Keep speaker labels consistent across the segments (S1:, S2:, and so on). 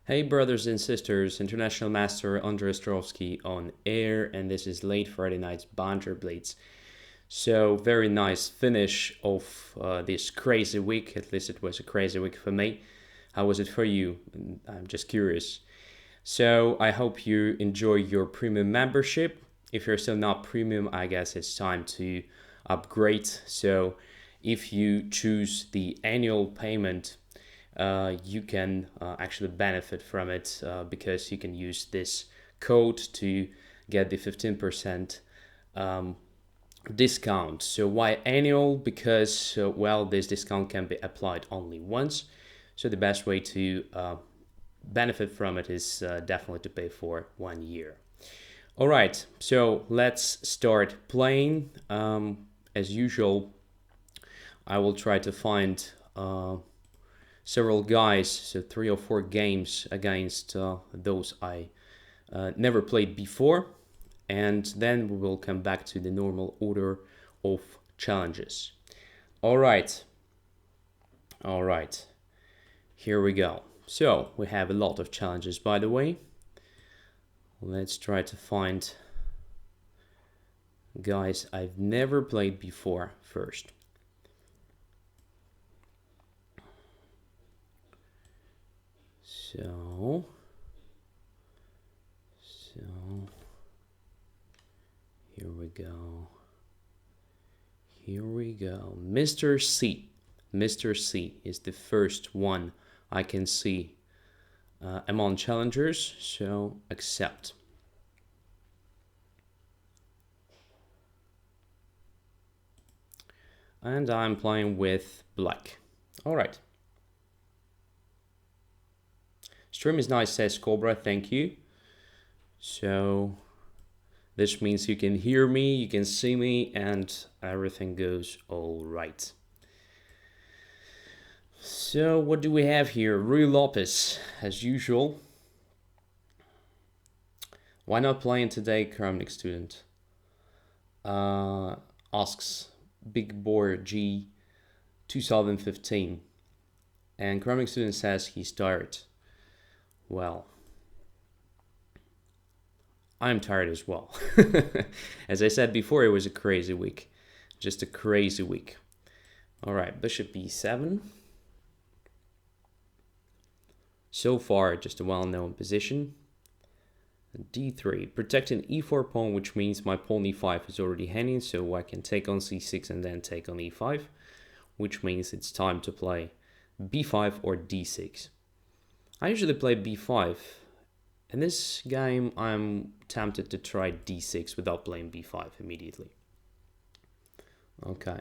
S1: Hey brothers and sisters, International Master Andrey Ostrovskiy on air, and this is late Friday night's Banter Blitz. So very nice finish of this crazy week. At least it was a crazy week for me. How was it for you? I'm just curious. So I hope you enjoy your premium membership. If you're still not premium, I guess it's time to upgrade. So if you choose the annual payment, you can actually benefit from it because you can use this code to get the 15% discount. So why annual? Because well, this discount can be applied only once. So the best way to benefit from it is definitely to pay for 1 year. All right, so let's start playing. As usual, I will try to find several guys, so 3 or 4 games against those I never played before, and then we will come back to the normal order of challenges. All right, here we go. So we have a lot of challenges, by the way. Let's try to find guys I've never played before first. So here we go. Mr. C. Mr. C is the first one I can see among challengers, so accept. And I'm playing with black. All right. Stream is nice, says Cobra, thank you. So this means you can hear me, you can see me, and everything goes all right. So what do we have here? Rui Lopez, as usual. Why not playing today, Kramnik student? Asks Big Boy G 2015. And Kramnik student says he's tired. Well, I'm tired as well. As I said before, it was a crazy week. Just a crazy week. All right, bishop e7. So far, just a well-known position. d3, protecting e4 pawn, which means my pawn e5 is already hanging, so I can take on c6 and then take on e5, which means it's time to play b5 or d6. I usually play b5. In this game, I'm tempted to try d6 without playing b5 immediately. Okay.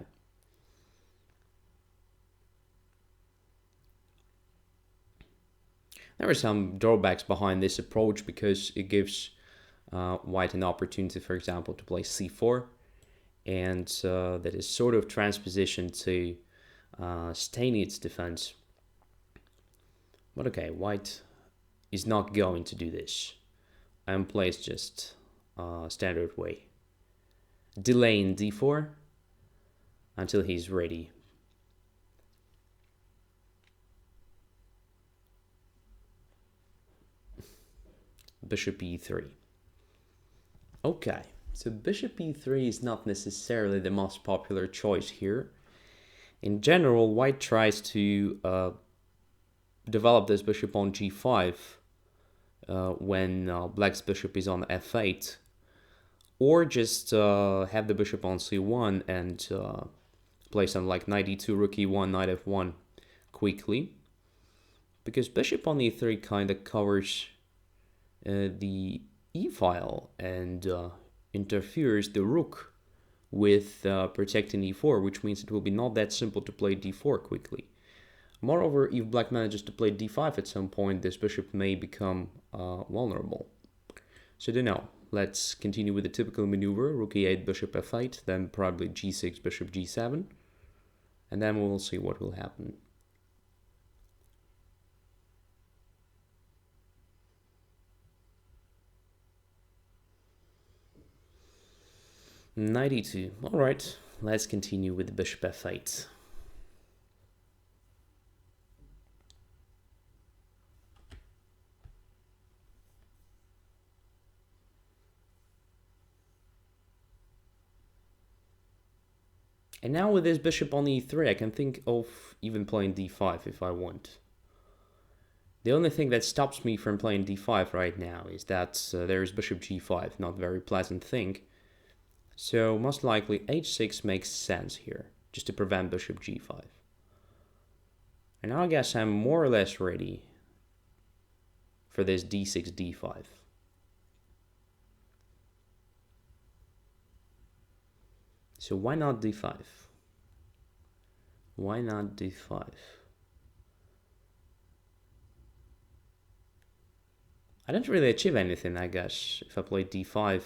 S1: There are some drawbacks behind this approach because it gives white an opportunity, for example, to play c4, and that is sort of transposition to stain its defense. But okay, white is not going to do this and plays just standard way, delaying d4 until he's ready. Bishop e3. Okay, so bishop e3 is not necessarily the most popular choice here. In general, white tries to develop this bishop on g5 when black's bishop is on f8, or just have the bishop on c1 and play something like knight e2, rook e1, knight f1 quickly, because bishop on e3 kind of covers the e-file and interferes the rook with protecting e4, which means it will be not that simple to play d4 quickly. Moreover, if black manages to play d5 at some point, this bishop may become vulnerable. So I don't know. Let's continue with the typical maneuver, rook e8, bishop f8, then probably g6, bishop g7, and then we'll see what will happen. Knight e2. All right, let's continue with the bishop f8. And now with this bishop on e3, I can think of even playing d5 if I want. The only thing that stops me from playing d5 right now is that there is bishop g5, not a very pleasant thing. So most likely h6 makes sense here, just to prevent bishop g5. And now I guess I'm more or less ready for this d6, d5. So why not d5? Why not d5? I don't really achieve anything, I guess, if I play d5.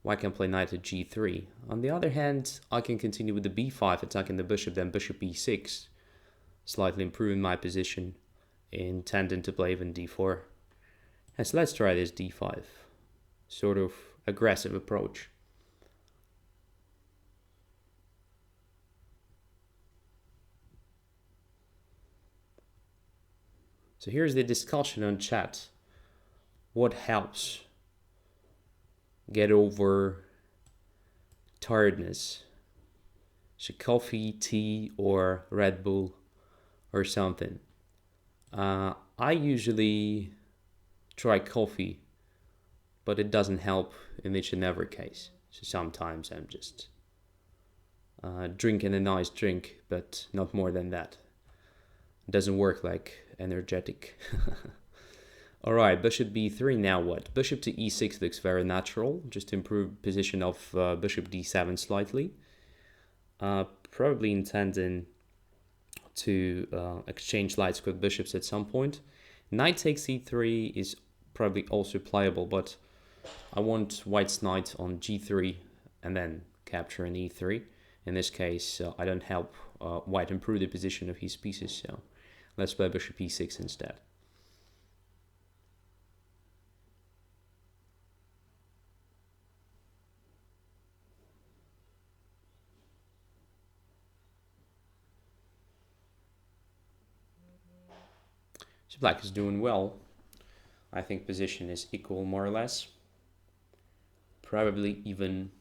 S1: Why can't I play knight to g3? On the other hand, I can continue with the b5, attacking the bishop, then bishop e6, slightly improving my position, intending to play even d4. And so let's try this d5, sort of aggressive approach. So here's the discussion on chat. What helps get over tiredness? So coffee, tea, or Red Bull, or something. I usually try coffee, but it doesn't help in each and every case. So sometimes I'm just drinking a nice drink, but not more than that. It doesn't work like energetic. Alright, bishop b3, now what? Bishop to e6 looks very natural, just to improve position of bishop d7 slightly. Probably intending to exchange light square bishops at some point. Knight takes e3 is probably also playable, but I want white's knight on g3 and then capture an e3. In this case, I don't help white improve the position of his pieces, so let's play bishop e6 instead. So black is doing well. I think position is equal more or less. Probably even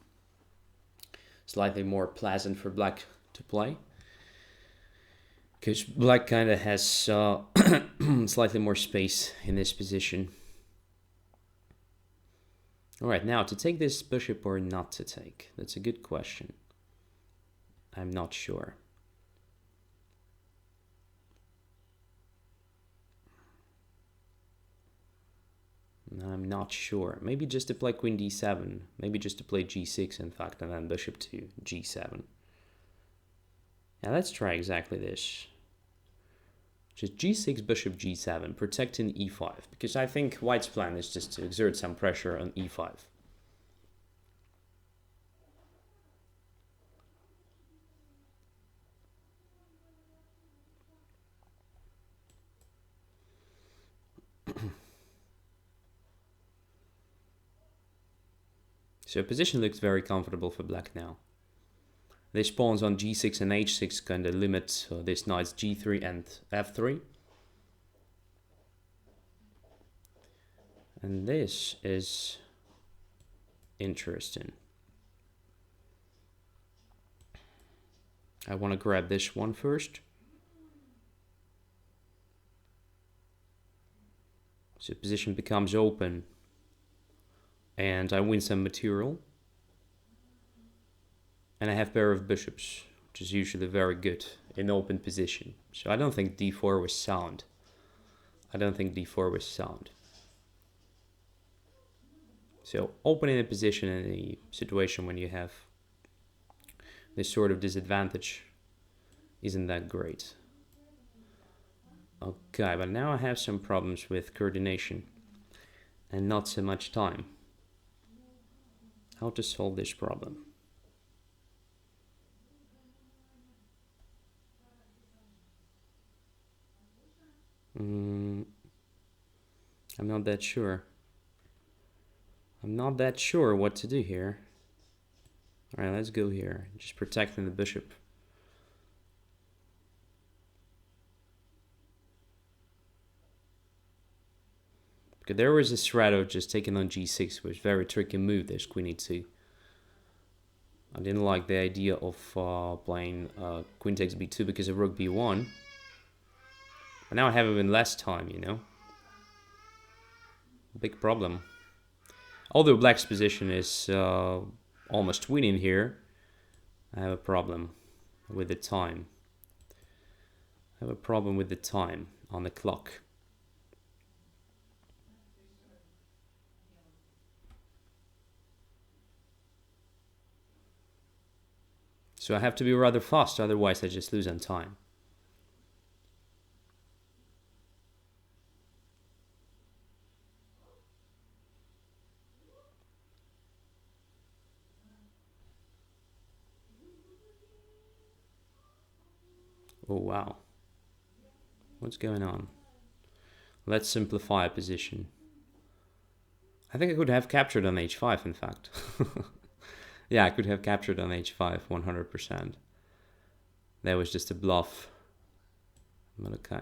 S1: slightly more pleasant for black to play, because black kind of has slightly more space in this position. Alright, now to take this bishop or not to take? That's a good question. I'm not sure. I'm not sure. Maybe just to play queen d7. Maybe just to play g6, in fact, and then bishop to g7. Now let's try exactly this. Just g6, bishop g7, protecting e5. Because I think white's plan is just to exert some pressure on e5. So position looks very comfortable for black now. This pawns on g6 and h6 kind of limit this knight's g3 and f3. And this is interesting. I want to grab this one first. So position becomes open. And I win some material. And I have pair of bishops, which is usually very good in open position. So I don't think d4 was sound. I don't think d4 was sound. So opening a position in a situation when you have this sort of disadvantage isn't that great. Okay, but now I have some problems with coordination and not so much time. How to solve this problem? I'm not that sure. I'm not that sure what to do here. Alright, let's go here. Just protecting the bishop. Because there was a threat of just taking on g6, which was a very tricky move. There's queen e2. I didn't like the idea of playing queen takes b2 because of rook b1. But now I have even less time, you know. Big problem. Although black's position is almost winning here, I have a problem with the time. I have a problem with the time on the clock. So I have to be rather fast, otherwise I just lose on time. Oh wow. What's going on? Let's simplify a position. I think I could have captured on h5, in fact. Yeah, I could have captured on h5, 100%. That was just a bluff. But okay.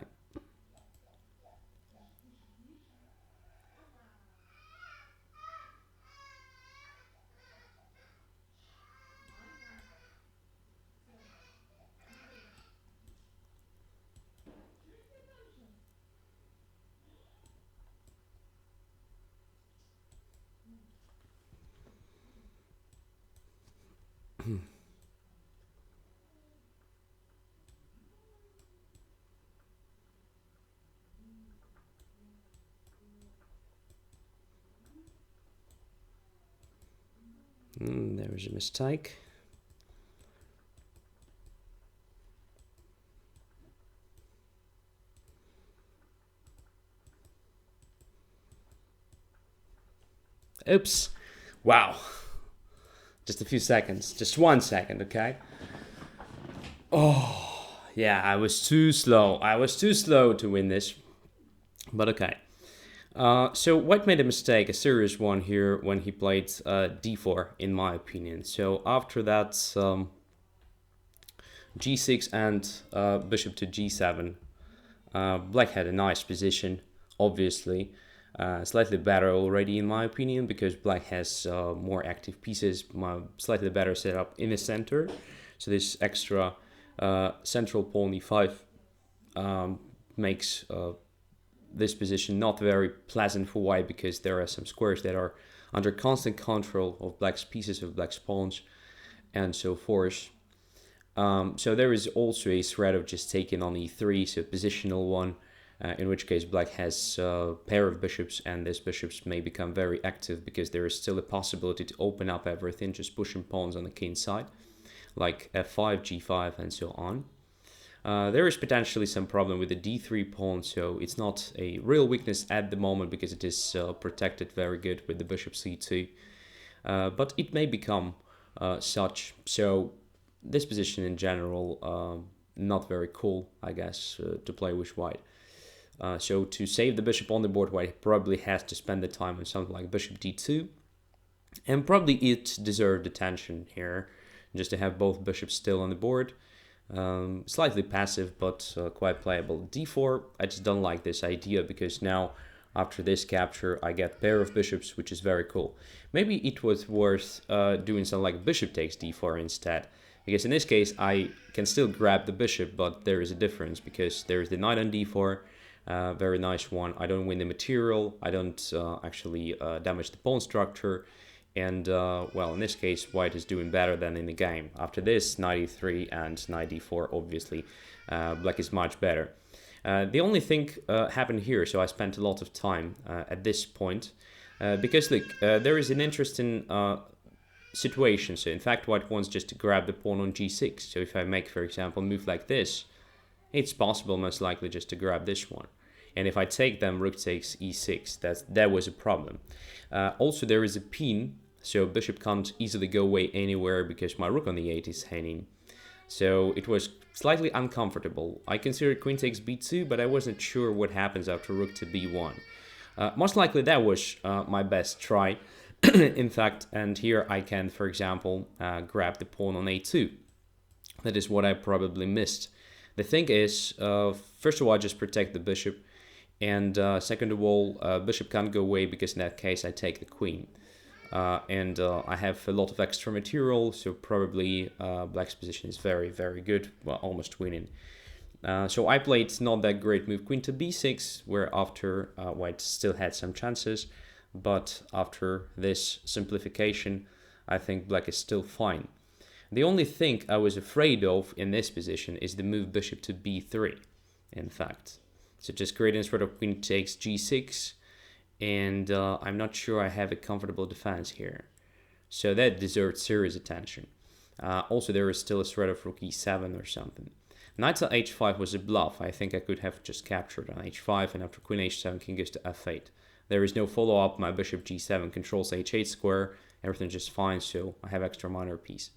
S1: There was a mistake. Oops. Wow. Just a few seconds. Just 1 second, okay? Oh, yeah, I was too slow. I was too slow to win this. But okay. So White made a mistake, a serious one here, when he played d4, in my opinion. So after that, g6 and bishop to g7, Black had a nice position, obviously. Slightly better already, in my opinion, because Black has more active pieces, slightly better setup in the center. So this extra central pawn e5 makes this position not very pleasant for White, because there are some squares that are under constant control of Black's pieces, of Black's pawns, and so forth. So there is also a threat of just taking on e3, so positional one, in which case Black has a pair of bishops, and these bishops may become very active because there is still a possibility to open up everything, just pushing pawns on the king side, like f5, g5, and so on. There is potentially some problem with the d3 pawn, so it's not a real weakness at the moment because it is protected very good with the bishop c2, but it may become such. So this position in general, not very cool, I guess, to play with White. So to save the bishop on the board, White probably has to spend the time on something like bishop d2, and probably it deserved attention here, just to have both bishops still on the board. Slightly passive, but quite playable. d4, I just don't like this idea, because now after this capture I get pair of bishops, which is very cool. Maybe it was worth doing something like bishop takes d4 instead, because in this case I can still grab the bishop, but there is a difference, because there is the knight on d4, very nice one. I don't win the material, I don't actually damage the pawn structure. And, well, in this case, White is doing better than in the game. After this, knight e3 and knight d4, obviously, Black is much better. The only thing happened here, so I spent a lot of time at this point, because, look, there is an interesting situation. So, in fact, White wants just to grab the pawn on g6. So if I make, for example, a move like this, it's possible, most likely, just to grab this one. And if I take them, rook takes e6. That was a problem. Also, there is a pin, so bishop can't easily go away anywhere because my rook on the 8 is hanging. So it was slightly uncomfortable. I considered queen takes b2, but I wasn't sure what happens after rook to b1. Most likely that was my best try, in fact, and here I can, for example, grab the pawn on a2. That is what I probably missed. The thing is, first of all, I just protect the bishop, and second of all, bishop can't go away because in that case I take the queen. and I have a lot of extra material, so probably black's position is very, very good, well, almost winning. So I played not that great move queen to b6, where after white still had some chances, but after this simplification, I think black is still fine. The only thing I was afraid of in this position is the move bishop to b3, in fact. So just creating a sort of queen takes g6, and I'm not sure I have a comfortable defense here. So that deserves serious attention. Also, there is still a threat of rook e7 or something. Knight to h5 was a bluff. I think I could have just captured on h5, and after queen h7, king goes to f8. There is no follow-up. My bishop g7 controls h8 square. Everything's just fine, so I have extra minor piece.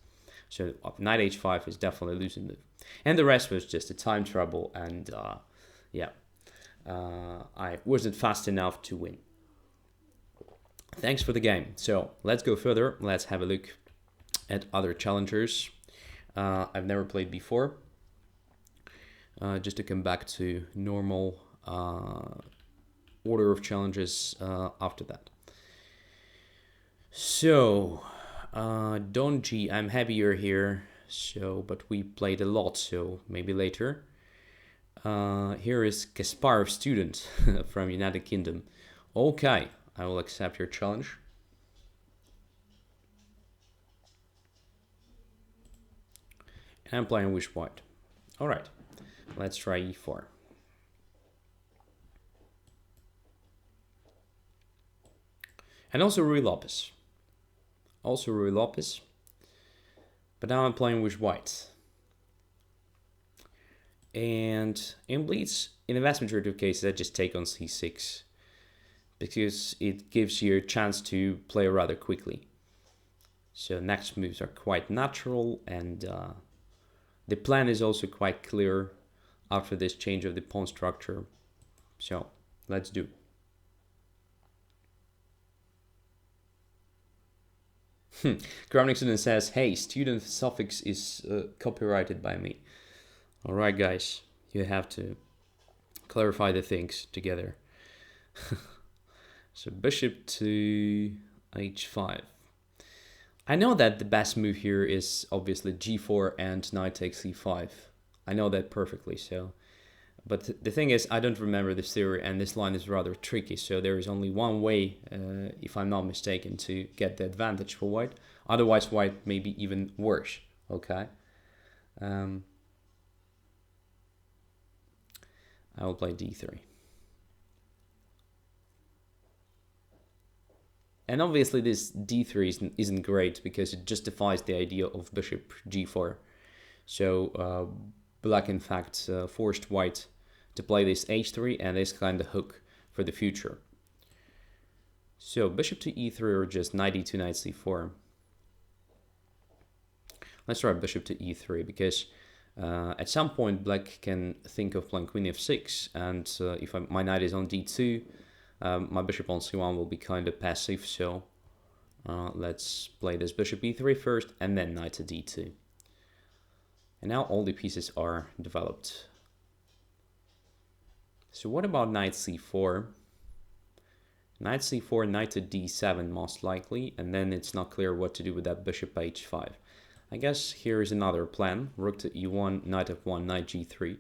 S1: So knight h5 is definitely a losing move. And the rest was just a time trouble, and I wasn't fast enough to win. Thanks for the game. So let's go further. Let's have a look at other challengers I've never played before. Just to come back to normal order of challenges after that. So, Don G, I'm heavier here, so but we played a lot, so maybe later. Here is Kasparov Student from United Kingdom. Okay, I will accept your challenge. And I'm playing Wish White. Alright, let's try e4. And also Ruy Lopez. But now I'm playing Wish White. And in Blitz, in the vast majority of cases, I just take on c6. Because it gives you a chance to play rather quickly. So next moves are quite natural, and the plan is also quite clear after this change of the pawn structure. So let's do. Grounding Student says, hey, student suffix is copyrighted by me. All right, guys, you have to clarify the things together. So bishop to h5. I know that the best move here is obviously g4 and knight takes c5. I know that perfectly, so. But the thing is, I don't remember this theory, and this line is rather tricky, so there is only one way, if I'm not mistaken, to get the advantage for white. Otherwise, white may be even worse, okay? I will play d3. And obviously this d3 isn't great because it justifies the idea of bishop g4. So black in fact forced white to play this h3 and this kind of hook for the future. So bishop to e3 or just knight e2, knight c4. Let's try bishop to e3 because at some point black can think of playing queen f6, and if my knight is on d2, my bishop on c1 will be kind of passive, so let's play this bishop e3 first and then knight to d2. And now all the pieces are developed. So what about knight c4? Knight c4, knight to d7 most likely, and then it's not clear what to do with that bishop h5. I guess here is another plan. Rook to e1, knight f1, knight g3,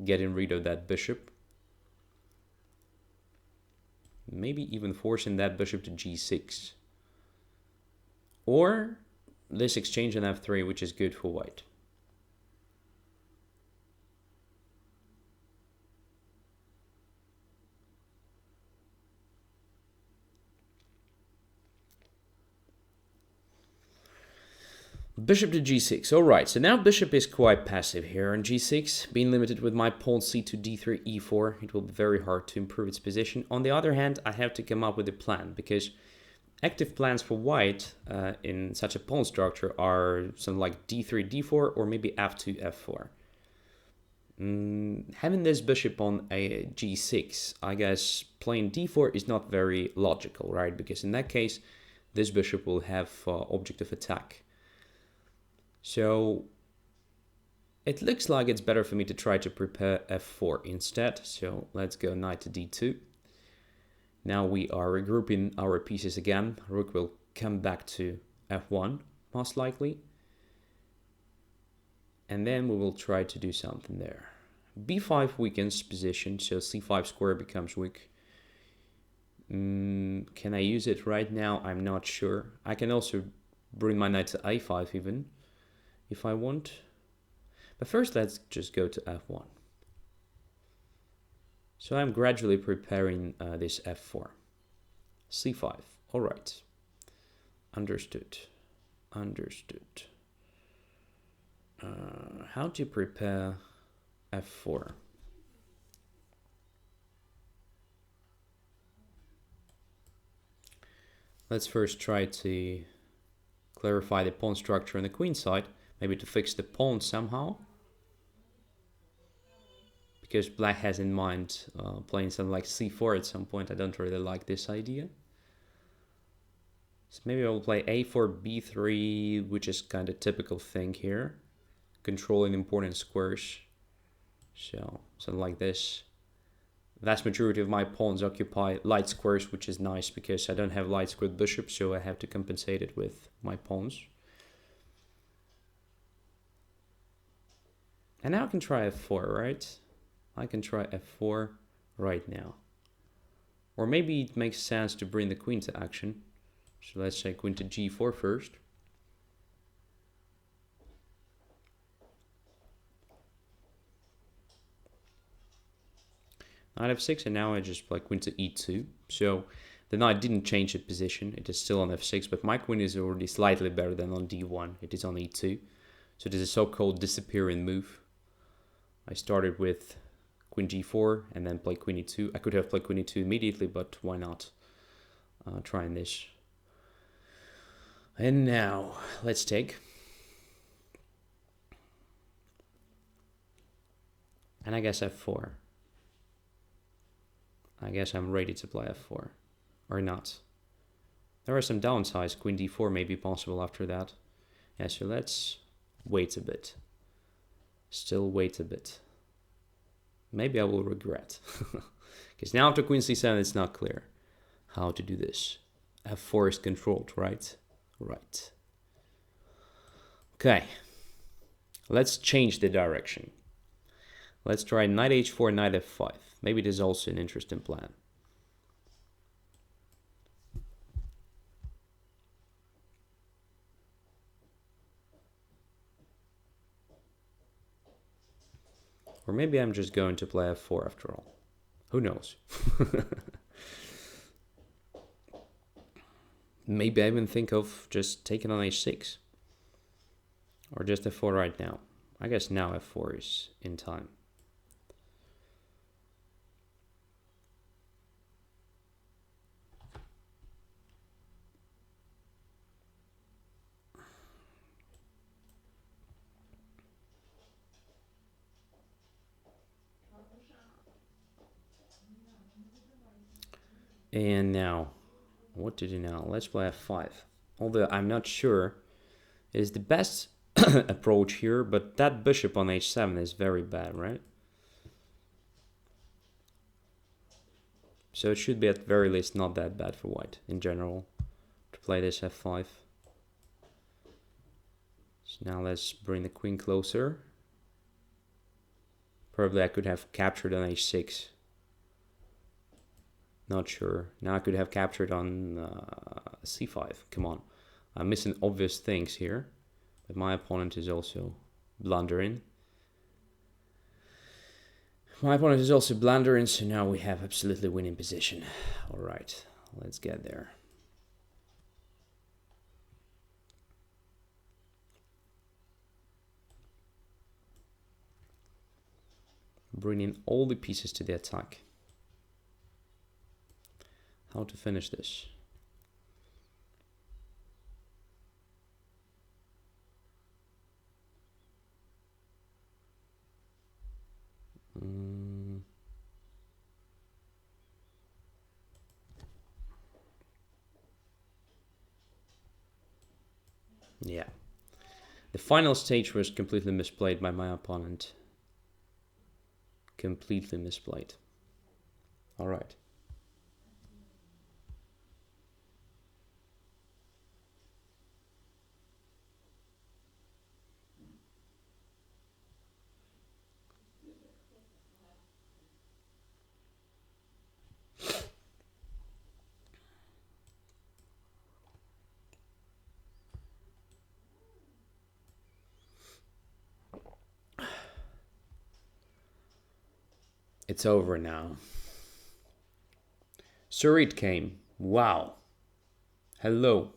S1: getting rid of that bishop. Maybe even forcing that bishop to g6. Or this exchange on f3, which is good for white. Bishop to g6. Alright, so now bishop is quite passive here on g6. Being limited with my pawn c2, d3, e4, it will be very hard to improve its position. On the other hand, I have to come up with a plan, because active plans for white in such a pawn structure are something like d3, d4, or maybe f2, f4. Having this bishop on a g6, I guess playing d4 is not very logical, right? Because in that case, this bishop will have object of attack. So it looks like it's better for me to try to prepare f4 instead. So let's go knight to d2. Now we are regrouping our pieces again. Rook will come back to f1, most likely. And then we will try to do something there. b5 weakens position, so c5 square becomes weak. Can I use it right now? I'm not sure. I can also bring my knight to a5 even, if I want. But first, let's just go to f1. So I'm gradually preparing this f4. c5. All right. Understood. Understood. How to prepare f4? Let's first try to clarify the pawn structure on the queen side, maybe to fix the pawn somehow. Because black has in mind playing something like c4 at some point. I don't really like this idea. So maybe I'll play a4, b3, which is kind of typical thing here. Controlling important squares. So something like this. Vast majority of my pawns occupy light squares, which is nice because I don't have light squared bishop, so I have to compensate it with my pawns. And now I can try f4, right? I can try f4 right now. Or maybe it makes sense to bring the queen to action. So let's say queen to g4 first. Knight f6, and now I just play queen to e2. So the knight didn't change its position. It is still on f6, but my queen is already slightly better than on d1. It is on e2. So this is a so-called disappearing move. I started with queen g4 and then play queen e2. I could have played queen e2 immediately, but why not trying this? And now let's take. And I guess f4. I guess I'm ready to play f4. Or not. There are some downsides. Queen d4 may be possible after that. Yeah, so let's wait a bit. Still wait a bit. Maybe I will regret. Because now after queen c7 it's not clear how to do this. f4 is controlled, right? Right. Okay. Let's change the direction. Let's try knight h4, knight f5. Maybe this is also an interesting plan. Or maybe I'm just going to play f4 after all. Who knows? Maybe I even think of just taking on h6. Or just f4 right now. I guess now f4 is in time. And now, what to do now? Let's play f5. Although I'm not sure it is the best approach here, but that bishop on h7 is very bad, right? So it should be at very least not that bad for white in general to play this f5. So now let's bring the queen closer. Probably I could have captured on h6. Not sure. Now I could have captured on c5. Come on. I'm missing obvious things here. But my opponent is also blundering. My opponent is also blundering, so now we have absolutely winning position. Alright, let's get there. Bringing all the pieces to the attack. How to finish this? Yeah. The final stage was completely misplayed by my opponent. Completely misplayed. All right. It's over now. Surit came. Wow. Hello.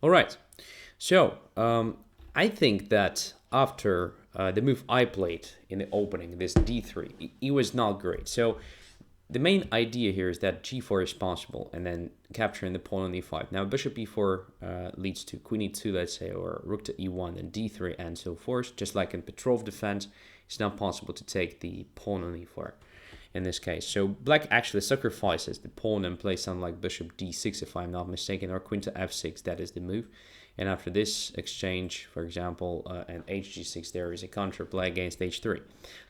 S1: All right. So I think that after the move I played in the opening, this d3, it was not great. So the main idea here is that g4 is possible, and then capturing the pawn on e5. Now bishop e4 leads to queen e2, let's say, or rook to e1 and d3 and so forth. Just like in Petrov defense, it's not possible to take the pawn on e4 in this case. So black actually sacrifices the pawn and plays something like bishop d6, if I'm not mistaken, or queen to f6. That is the move. And after this exchange, for example, and hg6, there is a counterplay against h3.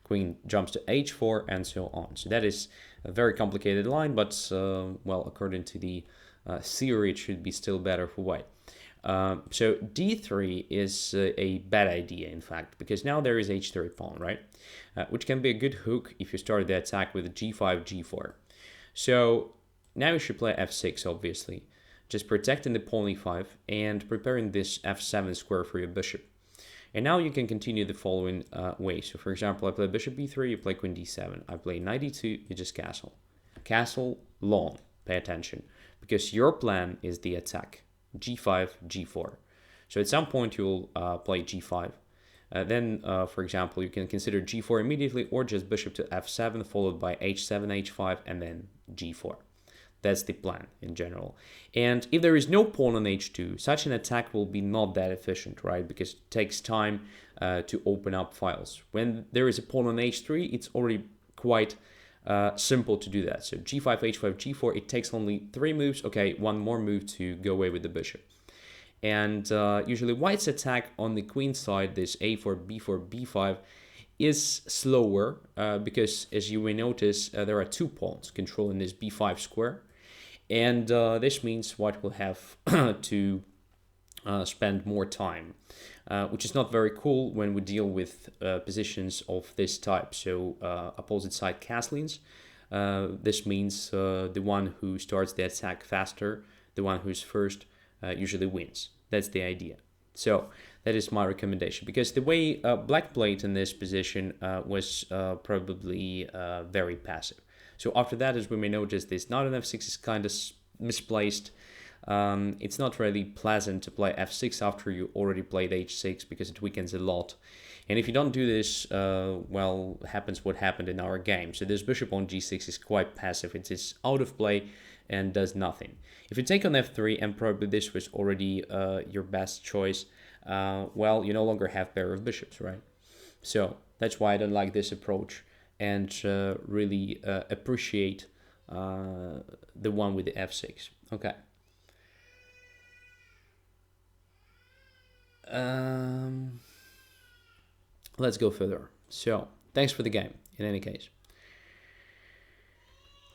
S1: Queen jumps to h4 and so on. So that is a very complicated line, but well, according to the theory, it should be still better for white. So d3 is a bad idea, in fact, because now there is h3 pawn, right? Which can be a good hook if you start the attack with g5, g4. So now you should play f6, obviously, just protecting the pawn e5 and preparing this f7 square for your bishop. And now you can continue the following way. So for example, I play bishop b3, you play queen d7. I play knight e2, you just castle. Castle long, pay attention, because your plan is the attack. g5, g4. So at some point you'll play g5. Then, for example, you can consider g4 immediately, or just bishop to f7, followed by h7, h5, and then g4. That's the plan in general. And if there is no pawn on h2, such an attack will be not that efficient, right? Because it takes time to open up files. When there is a pawn on h3, it's already quite simple to do that. So g5, h5, g4, it takes only 3 moves. Okay, one more move to go away with the bishop. And usually white's attack on the queen side, this a4, b4, b5, is slower because, as you may notice, there are 2 pawns controlling this b5 square. And this means white will have to spend more time, which is not very cool when we deal with positions of this type. So opposite side castlings. This means the one who starts the attack faster, the one who's first, usually wins. That's the idea. So that is my recommendation, because the way black played in this position was probably very passive. So after that, as we may notice, this knight on f6 is kind of misplaced. It's not really pleasant to play f6 after you already played h6, because it weakens a lot. And if you don't do this, well, happens what happened in our game. So this bishop on g6 is quite passive. It is out of play and does nothing. If you take on f3, and probably this was already your best choice, well, you no longer have pair of bishops, right? So that's why I don't like this approach, and really appreciate the one with the f6. Okay. Let's go further. So thanks for the game in any case.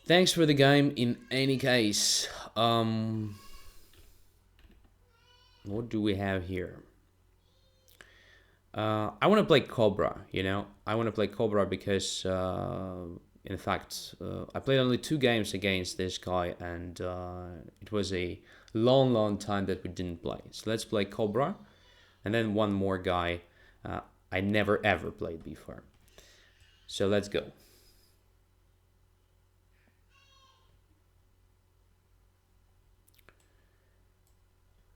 S1: Thanks for the game in any case. What do we have here? I want to play Cobra, you know. I want to play Cobra because, in fact, I played only 2 games against this guy, and it was a long time that we didn't play. So let's play Cobra, and then one more guy I never ever played before. So let's go.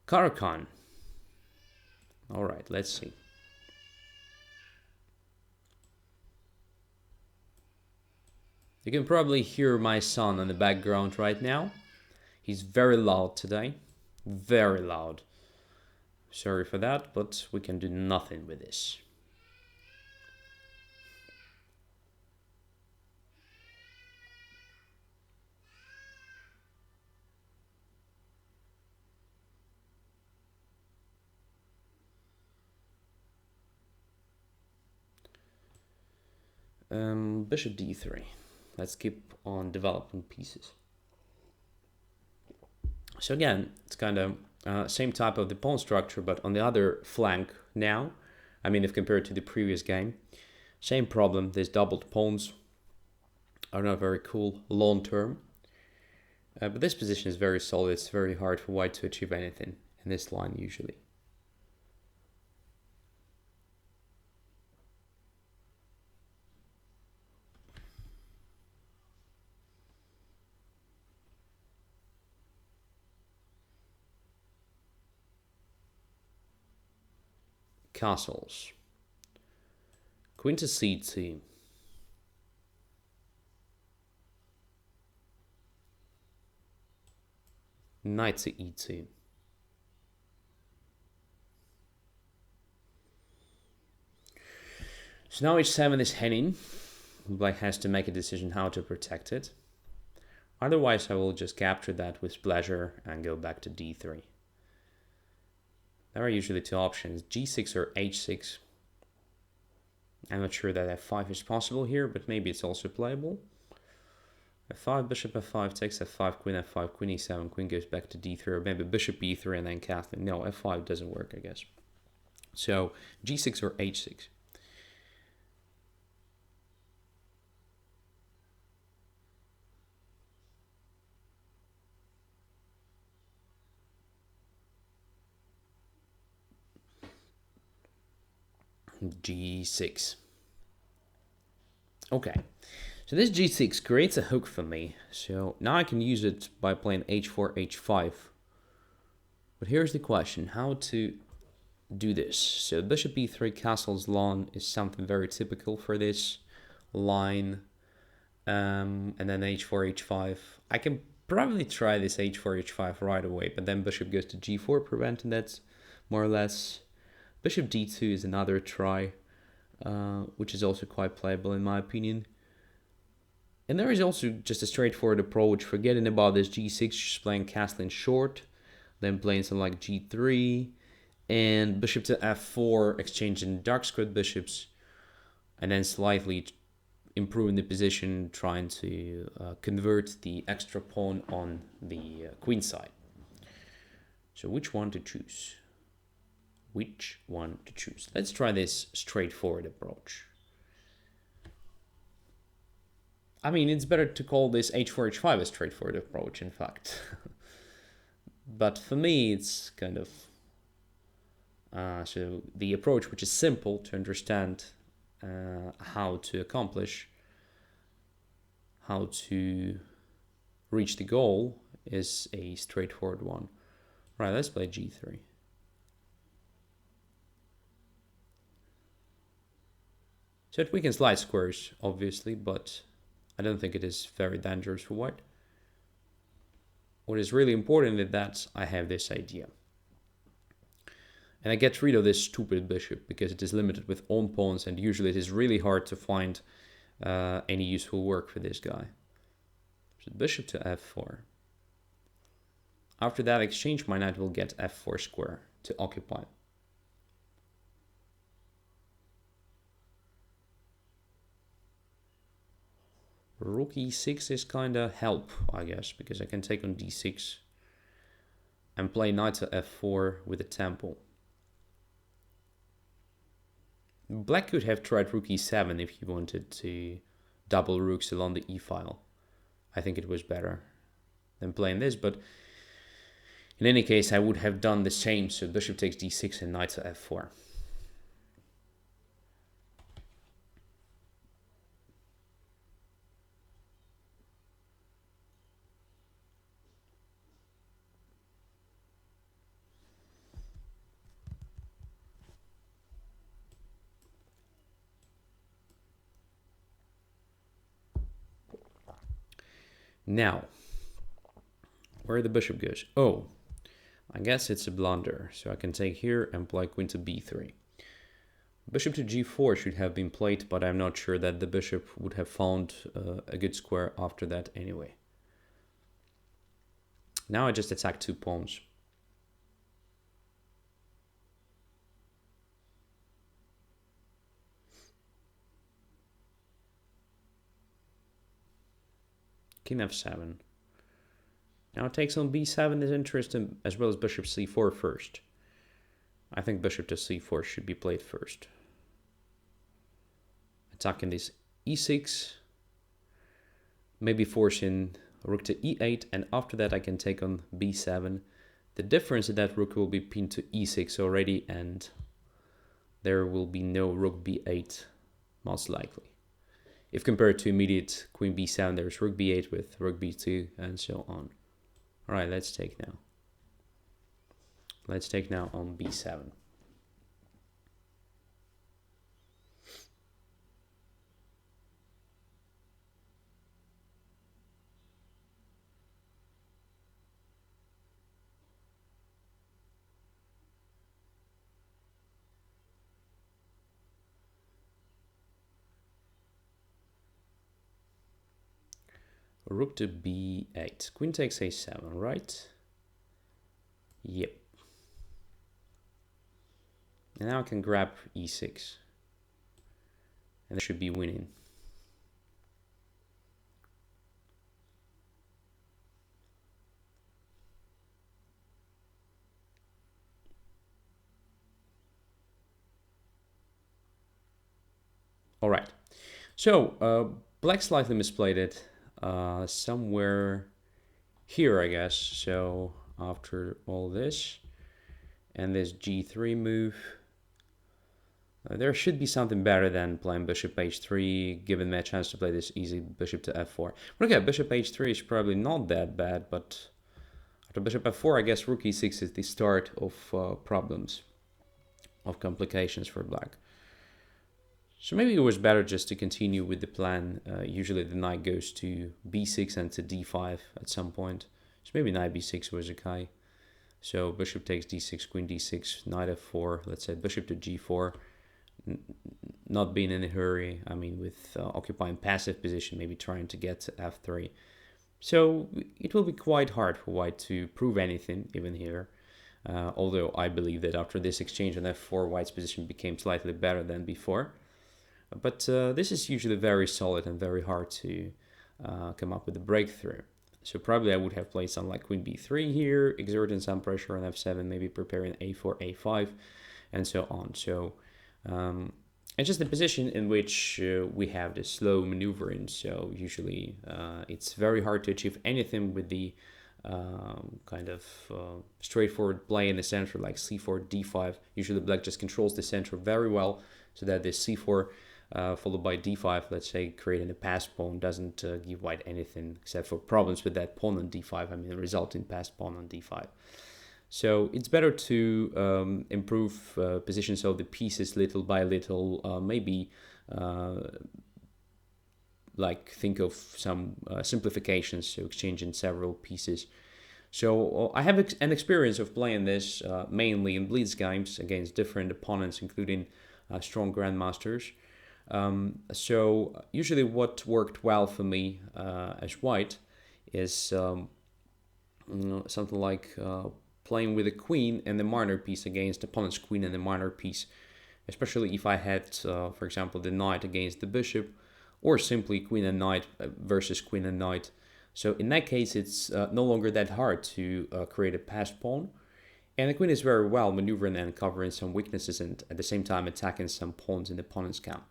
S1: Karakan. All right, let's see. You can probably hear my son in the background right now. He's very loud today. Very loud. Sorry for that, but we can do nothing with this. Bishop d3. Let's keep on developing pieces. So again, it's kind of same type of the pawn structure, but on the other flank now. I mean, if compared to the previous game, same problem. There's doubled pawns. are not very cool long term. But this position is very solid. It's very hard for white to achieve anything in this line usually. Castles. Queen to c2. Knight to e2. So now h7 is hanging. Black has to make a decision how to protect it. Otherwise, I will just capture that with pleasure and go back to d3. There are usually two options, g6 or h6. I'm not sure that f5 is possible here, but maybe it's also playable. f5, bishop f5, takes f5, queen f5, queen e7, queen goes back to d3, or maybe bishop e3 and then castling. No, f5 doesn't work, I guess. So g6 or h6. g6. Okay, so this g6 creates a hook for me. So now I can use it by playing h4, h5. But here's the question, how to do this? So bishop e3 castles long is something very typical for this line. And then h4, h5. I can probably try this h4, h5 right away, but then bishop goes to g4, preventing that more or less. Bishop d2 is another try, which is also quite playable in my opinion. And there is also just a straightforward approach, forgetting about this g6, just playing castling short, then playing something like g3, and bishop to f4, exchanging dark squared bishops, and then slightly improving the position, trying to convert the extra pawn on the queen side. So which one to choose? Which one to choose? Let's try this straightforward approach. I mean, it's better to call this h4, h5 a straightforward approach, in fact. But for me, it's kind of... so the approach which is simple to understand how to accomplish, how to reach the goal is a straightforward one. Right, let's play g3. So it weakens light squares, obviously, but I don't think it is very dangerous for white. What is really important is that I have this idea. And I get rid of this stupid bishop because it is limited with own pawns, and usually it is really hard to find any useful work for this guy. So bishop to f4. After that exchange, my knight will get f4 square to occupy. Rook e6 is kind of help, I guess, because I can take on d6 and play knight to f4 with a tempo. Black could have tried rook e7 if he wanted to double rooks along the e-file. I think it was better than playing this, but in any case, I would have done the same. So bishop takes d6 and knight to f4. Now, where the bishop goes? Oh, I guess it's a blunder. So I can take here and play queen to b3. Bishop to g4 should have been played, but I'm not sure that the bishop would have found a good square after that anyway. Now I just attack two pawns. King f7. Now it takes on b7 is interesting, as well as bishop c4 first. I think bishop to c4 should be played first. Attacking this e6. maybe forcing rook to e8, and after that I can take on b7. The difference is that rook will be pinned to e6 already, and there will be no rook b8, most likely. If compared to immediate queen b7, there's rook b8 with rook b2, and so on. All right, let's take now. Let's take now on b7. Rook to b8. Queen takes a7, right? Yep. And now I can grab e6. And I should be winning. All right. So black slightly misplayed it somewhere here, I guess. So after all this and this g3 move, there should be something better than playing bishop h3, giving me a chance to play this easy bishop to f4. But okay, bishop h3 is probably not that bad, but after bishop f4, I guess rook e6 is the start of problems, of complications for black. So maybe it was better just to continue with the plan. Usually the knight goes to b6 and to d5 at some point. So maybe knight b6 was okay. So bishop takes d6, queen d6, knight f4, let's say bishop to g4. Not being in a hurry, I mean with occupying passive position, maybe trying to get to f3. So it will be quite hard for white to prove anything even here. Although I believe that after this exchange on f4, white's position became slightly better than before. But this is usually very solid and very hard to come up with a breakthrough. So probably I would have played something like queen b3 here, exerting some pressure on f7, maybe preparing a4, a5, and so on. So it's just the position in which we have the slow maneuvering. So usually it's very hard to achieve anything with the kind of straightforward play in the center like c4, d5. Usually black just controls the center very well, so that this c4 followed by d5, let's say, creating a passed pawn doesn't give white anything except for problems with that pawn on d5. I mean, the resulting passed pawn on d5. So it's better to improve positions of the pieces little by little, maybe like think of some simplifications, so exchanging several pieces. So I have an experience of playing this mainly in blitz games against different opponents, including strong grandmasters. So usually what worked well for me as white is something like playing with a queen and the minor piece against opponent's queen and the minor piece, especially if I had, for example, the knight against the bishop, or simply queen and knight versus queen and knight. So in that case, it's no longer that hard to create a passed pawn. And the queen is very well maneuvering and covering some weaknesses and at the same time attacking some pawns in the opponent's camp.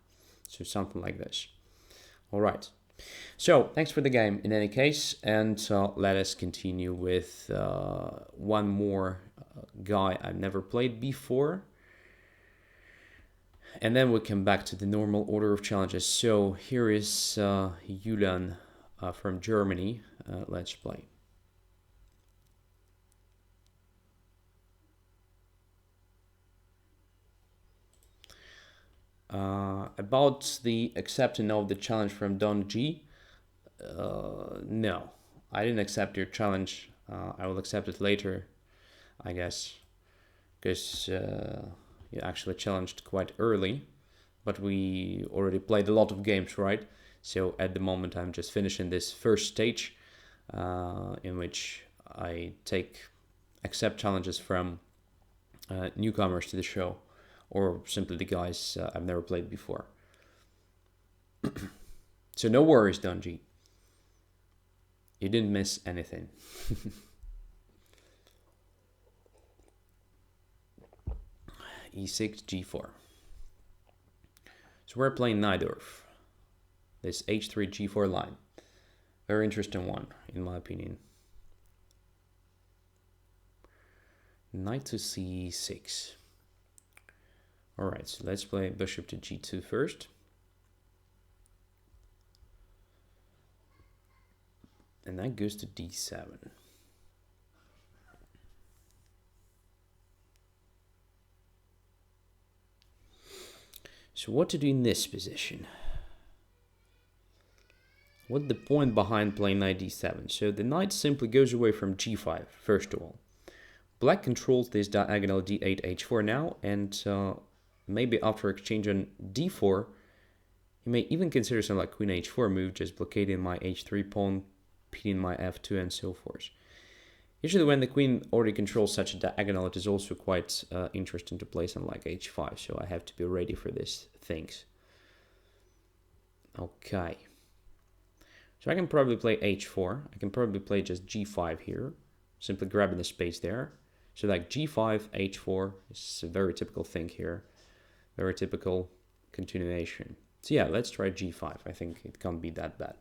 S1: So something like this. All right. So thanks for the game in any case. And let us continue with one more guy I've never played before. And then we'll come back to the normal order of challenges. So here is Julian from Germany. Let's play. About the accepting of the challenge from Don G. No, I didn't accept your challenge. I will accept it later, I guess, because you actually challenged quite early, but we already played a lot of games, right? So at the moment I'm just finishing this first stage in which I accept challenges from newcomers to the show, or simply the guys I've never played before. So no worries, Donji. You didn't miss anything. E6, G4. So we're playing Najdorf. This H3, G4 line. Very interesting one, in my opinion. Knight to c6. Alright, so let's play bishop to g2 first. And that goes to d7. So what to do in this position? What's the point behind playing knight d7? So the knight simply goes away from g5, first of all. Black controls this diagonal d8, h4 now, and maybe after exchange on d4, he may even consider something like queen h4 move, just blockading my h3 pawn, pinning my f2, and so forth. Usually when the queen already controls such a diagonal, it is also quite interesting to play something like h5, so I have to be ready for these things. Okay. So I can probably play h4. I can probably play just g5 here, simply grabbing the space there. So like g5, h4 is a very typical thing here. Very typical continuation. So yeah, let's try g5. I think it can't be that bad.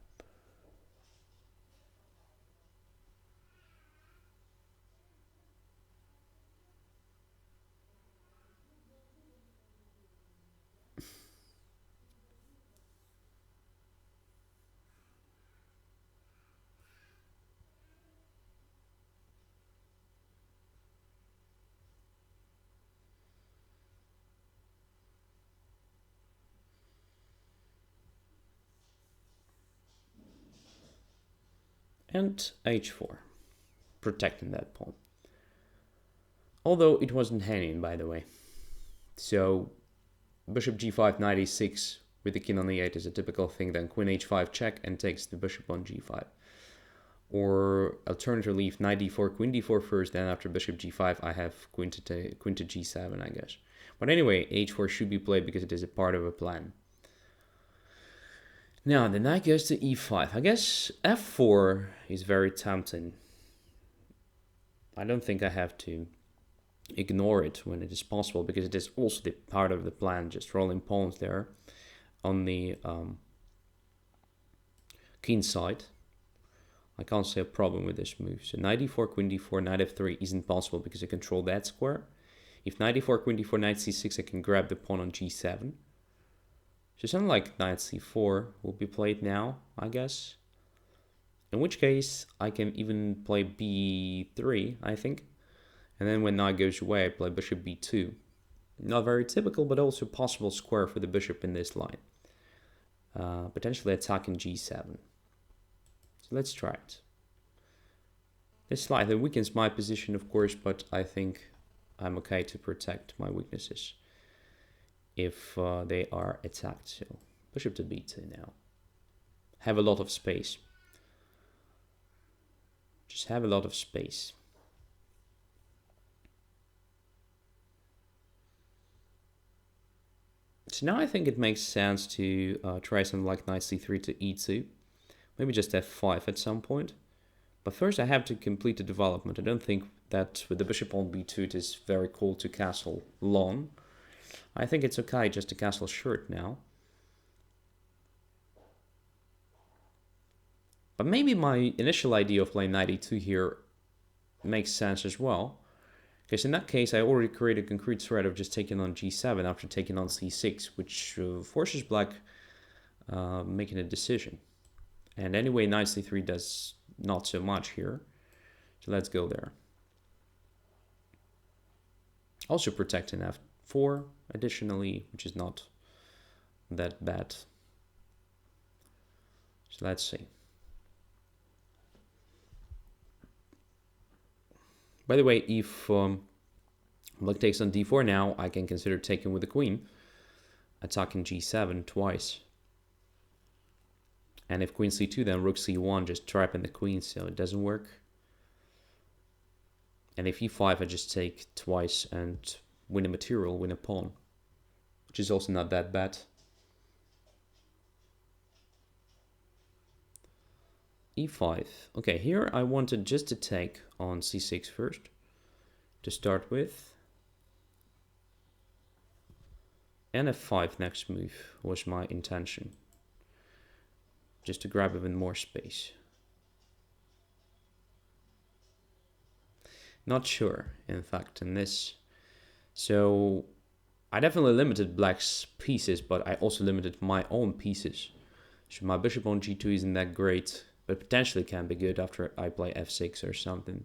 S1: And h4, protecting that pawn. Although it wasn't hanging, by the way. So bishop g5, knight e6 with the king on e8 is a typical thing. Then queen h5 check and takes the bishop on g5. Or alternatively, if knight d4, queen d4 first, then after bishop g5, I have queen to g7, I guess. But anyway, h4 should be played because it is a part of a plan. Now, the knight goes to e5. I guess f4 is very tempting. I don't think I have to ignore it when it is possible, because it is also the part of the plan, just rolling pawns there on the king side. I can't see a problem with this move. So knight d4, queen d4, knight f3 isn't possible because I control that square. If knight d4, queen d4, knight c6, I can grab the pawn on g7. So something like knight c4 will be played now, I guess. In which case, I can even play b3, I think. And then when knight goes away, I play bishop b2. Not very typical, but also possible square for the bishop in this line. Potentially attacking g7. So let's try it. This slightly weakens my position, of course, but I think I'm okay to protect my weaknesses if they are attacked. So bishop to b2 now. Have a lot of space. Just have a lot of space. So now I think it makes sense to try something like knight c3 to e2. Maybe just f5 at some point. But first I have to complete the development. I don't think that with the bishop on b2 it is very cool to castle long. I think it's okay just to castle short now. But maybe my initial idea of playing knight e2 here makes sense as well. Because in that case, I already created a concrete threat of just taking on g7 after taking on c6, which forces black making a decision. And anyway, knight c3 does not so much here. So let's go there. Also protecting f4 additionally, which is not that bad. So let's see. By the way, if black takes on d4 now, I can consider taking with the queen, attacking g7 twice. And if queen c2, then rook c1, just trapping the queen, so it doesn't work. And if e5, I just take twice and win a material, win a pawn, which is also not that bad. e5. Okay, here I wanted just to take on c6 first, to start with. And f5 next move was my intention. Just to grab even more space. Not sure, in fact, in this. So I definitely limited black's pieces, but I also limited my own pieces. So my bishop on g2 isn't that great, but potentially can be good after I play f6 or something.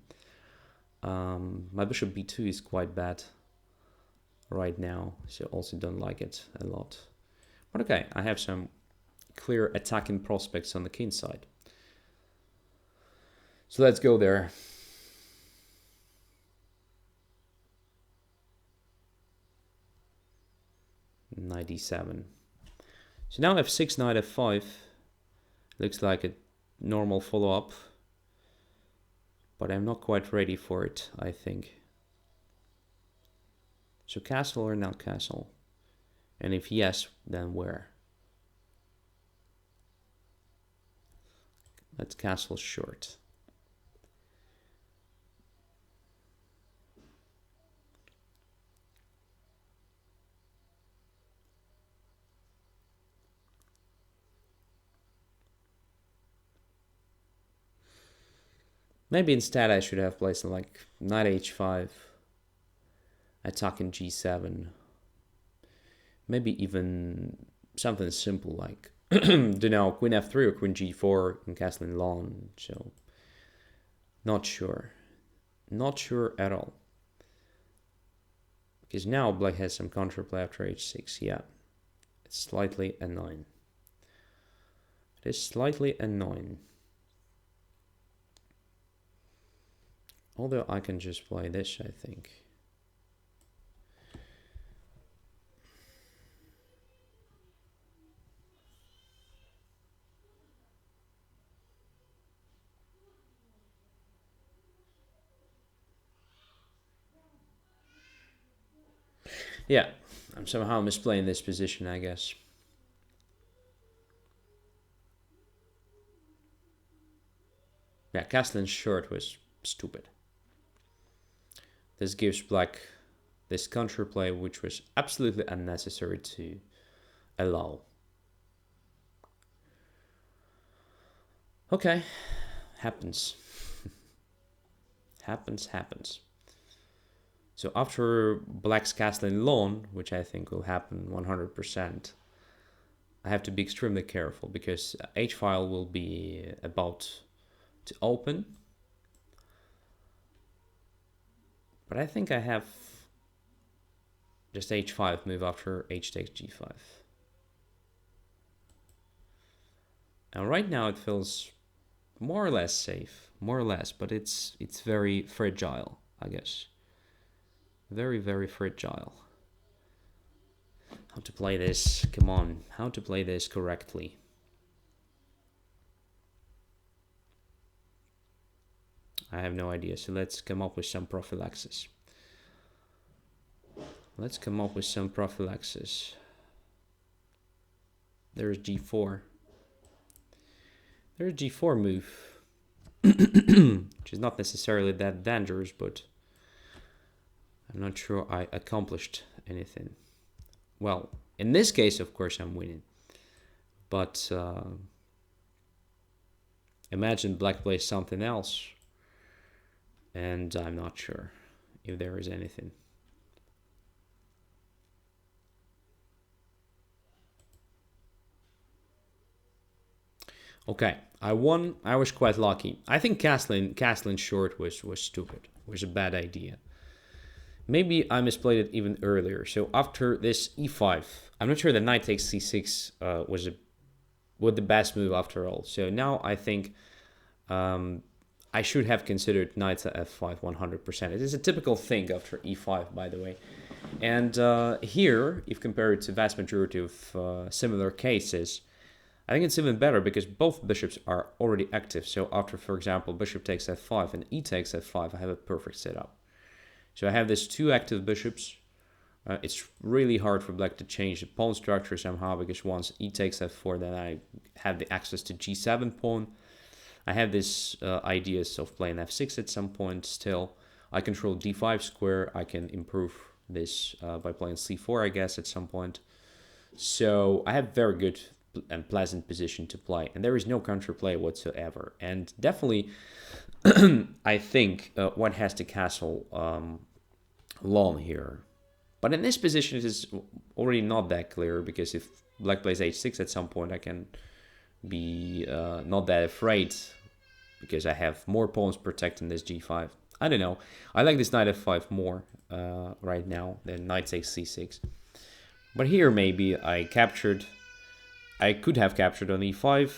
S1: My bishop b2 is quite bad right now, so also don't like it a lot. But okay, I have some clear attacking prospects on the king side. So let's go there. Knight d7. So now f6, knight f5. Looks like a normal follow-up. But I'm not quite ready for it, I think. So castle or not castle? And if yes, then where? Let's castle short. Maybe instead I should have played something like knight h5, attacking g7. Maybe even something simple like, don't know, queen f3 or queen g4 and castling long. So, not sure. Not sure at all. Because now black has some counterplay after h6, yeah. It's slightly annoying. It is slightly annoying. Although I can just play this, I think. Yeah, I'm somehow misplaying this position, I guess. Yeah, castling short was stupid. This gives black this counterplay, which was absolutely unnecessary to allow. Okay, happens. happens. So after black's castling long, which I think will happen 100%, I have to be extremely careful because h-file will be about to open. But I think I have just h5 move after h takes g5. And right now it feels more or less safe, but it's very fragile, I guess. Very, very fragile. How to play this? Come on, how to play this correctly? I have no idea, so let's come up with some prophylaxis. There's g4. There's g4 move, which is not necessarily that dangerous, but I'm not sure I accomplished anything. Well, in this case, of course, I'm winning. But imagine black plays something else, and I'm not sure if there is anything. Okay, I won. I was quite lucky. I think castling short was stupid. Was a bad idea. Maybe I misplayed it even earlier. So after this e5, I'm not sure that knight takes c6 was the best move after all. So now I think I should have considered knight at f5 100%. It is a typical thing after e5, by the way. And here, if compared to vast majority of similar cases, I think it's even better because both bishops are already active. So after, for example, bishop takes f5 and e takes f5, I have a perfect setup. So I have these two active bishops. It's really hard for black to change the pawn structure somehow because once e takes f4, then I have the access to g7 pawn. I have this ideas of playing f6 at some point still. I control d5 square. I can improve this by playing c4, I guess, at some point. So I have very good and pleasant position to play, and there is no counterplay whatsoever. And definitely I think white has to castle long here. But in this position, it is already not that clear, because if black plays h6 at some point, I can be not that afraid, because I have more pawns protecting this g5. I don't know. I like this knight f5 more right now than knight takes c6. But here maybe I could have captured on e5,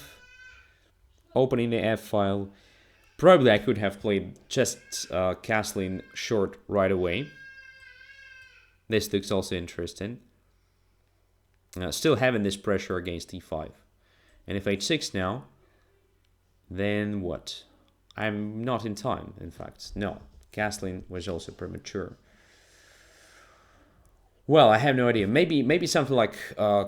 S1: opening the f file. Probably I could have played just castling short right away. This looks also interesting. Still having this pressure against e5. And if h6 now, then what? I'm not in time, in fact. No, castling was also premature. Well, I have no idea. Maybe something like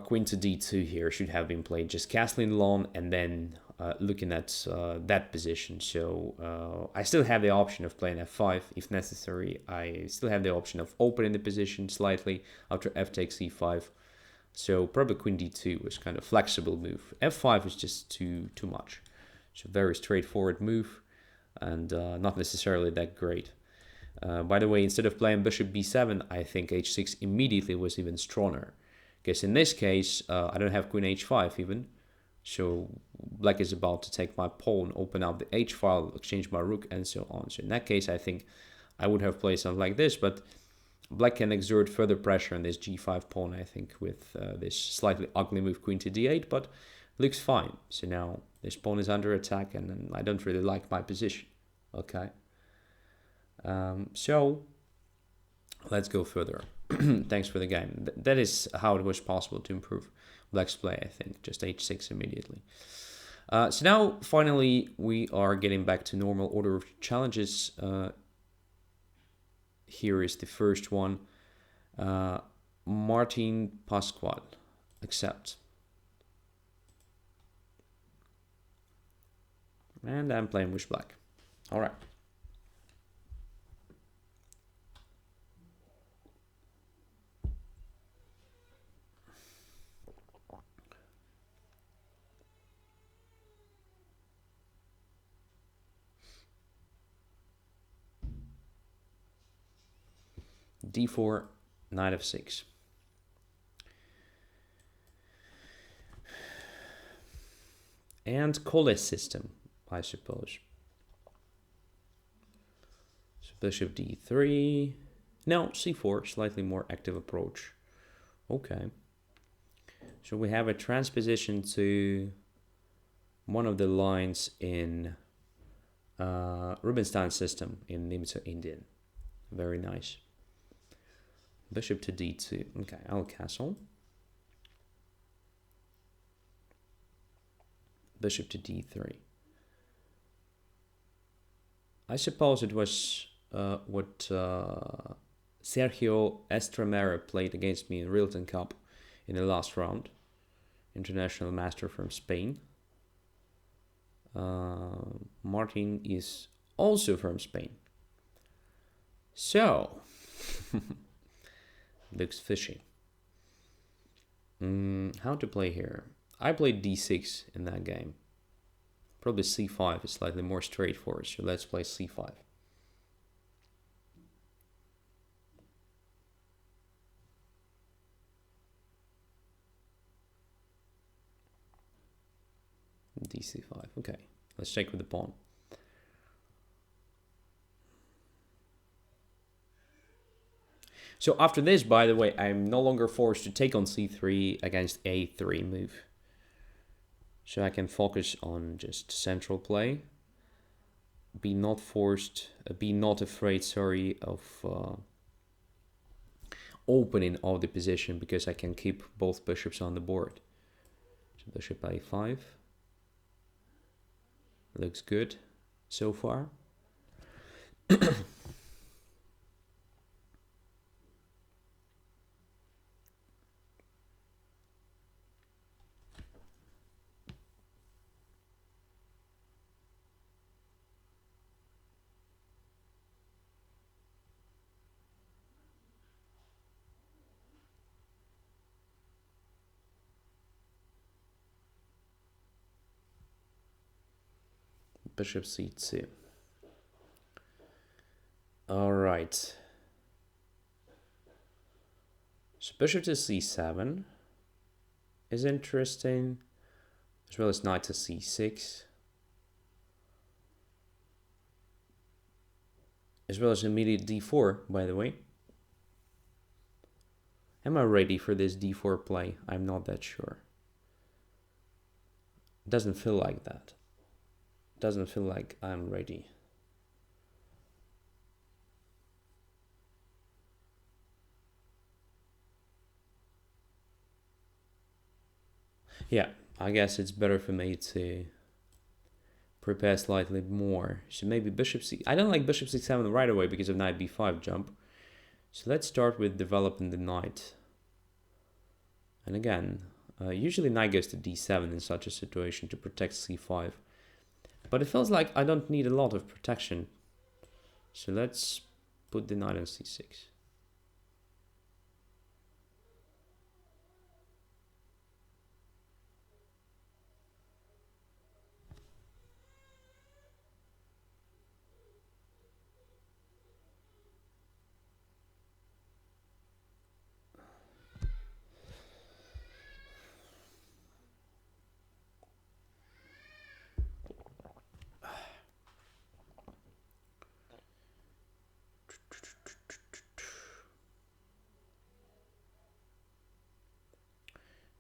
S1: queen to d2 here should have been played. Just castling long and then looking at that position. So I still have the option of playing f5 if necessary. I still have the option of opening the position slightly after f takes e5. So probably queen d2 was kind of flexible move. f5 is just too much. It's a very straightforward move and not necessarily that great. By the way, instead of playing bishop b7, I think h6 immediately was even stronger. Because in this case, I don't have queen h5 even. So black is about to take my pawn, open up the h file, exchange my rook, and so on. So in that case, I think I would have played something like this. But black can exert further pressure on this g5 pawn, I think, with this slightly ugly move queen to d8. But looks fine. So now this pawn is under attack, and I don't really like my position. Okay. So let's go further. Thanks for the game. That is how it was possible to improve black's play, I think. Just h6 immediately. So now, finally, we are getting back to normal order of challenges. Here is the first one. Martin Pasquale. Accept. And I'm playing with black. All right. d4, knight f6. And Collet's system, I suppose. So bishop d3. No, c4, slightly more active approach. Okay. So we have a transposition to one of the lines in Rubinstein's system in Nimzo Indian. Very nice. Bishop to d2. Okay, I'll castle. Bishop to d3. I suppose it was what Sergio Estremera played against me in Rilton Cup in the last round. International master from Spain. Martin is also from Spain. So, looks fishy. How to play here? I played d6 in that game. Probably c5 is slightly more straightforward, so let's play c5. dc5, okay. Let's check with the pawn. So after this, by the way, I'm no longer forced to take on c3 against a3 move. So I can focus on just central play. Be not afraid, sorry, of opening all the position, because I can keep both bishops on the board. So bishop a5. Looks good so far. Bishop c2. All right. So bishop to c7 is interesting, as well as knight to c6, as well as immediate d4, by the way. Am I ready for this d4 play? I'm not that sure. Doesn't feel like that. Doesn't feel like I'm ready. Yeah, I guess it's better for me to prepare slightly more. So maybe bishop c... I don't like bishop c7 right away because of knight b5 jump. So let's start with developing the knight. And again, usually knight goes to d7 in such a situation to protect c5. But it feels like I don't need a lot of protection. So let's put the knight on c6.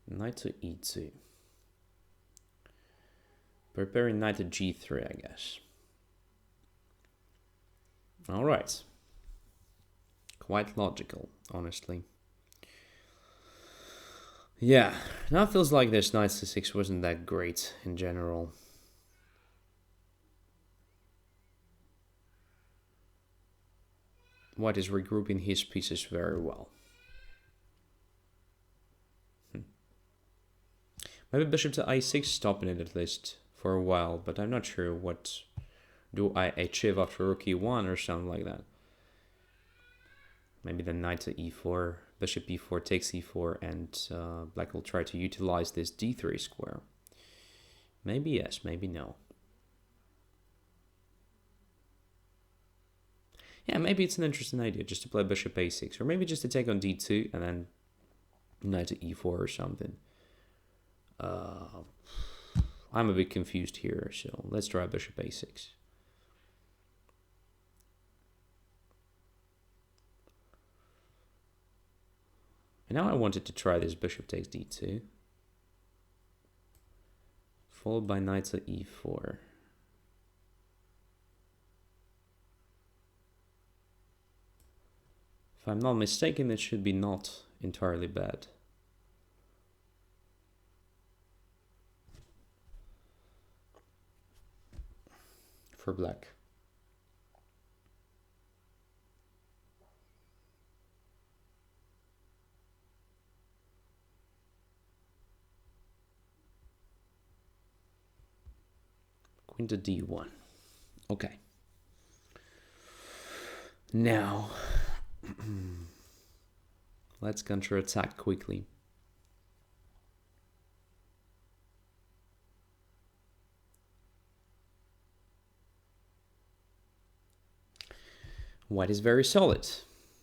S1: Knight to e2. Preparing knight to g3, I guess. All right. Quite logical, honestly. Yeah, now it feels like this knight to 6 wasn't that great in general. White is regrouping his pieces very well. Maybe bishop to a6, stopping it at least for a while, but I'm not sure what do I achieve after rook e1 or something like that. Maybe the knight to e4, bishop e4 takes e4, and black will try to utilize this d3 square. Maybe yes, maybe no. Yeah, maybe it's an interesting idea just to play bishop a6, or maybe just to take on d2 and then knight to e4 or something. I'm a bit confused here, so let's try bishop a6. And now I wanted to try this bishop takes d2, followed by knight to e4. If I'm not mistaken, it should be not entirely bad. For black. Queen to d1. Okay. Now, let's counterattack quickly. White is very solid.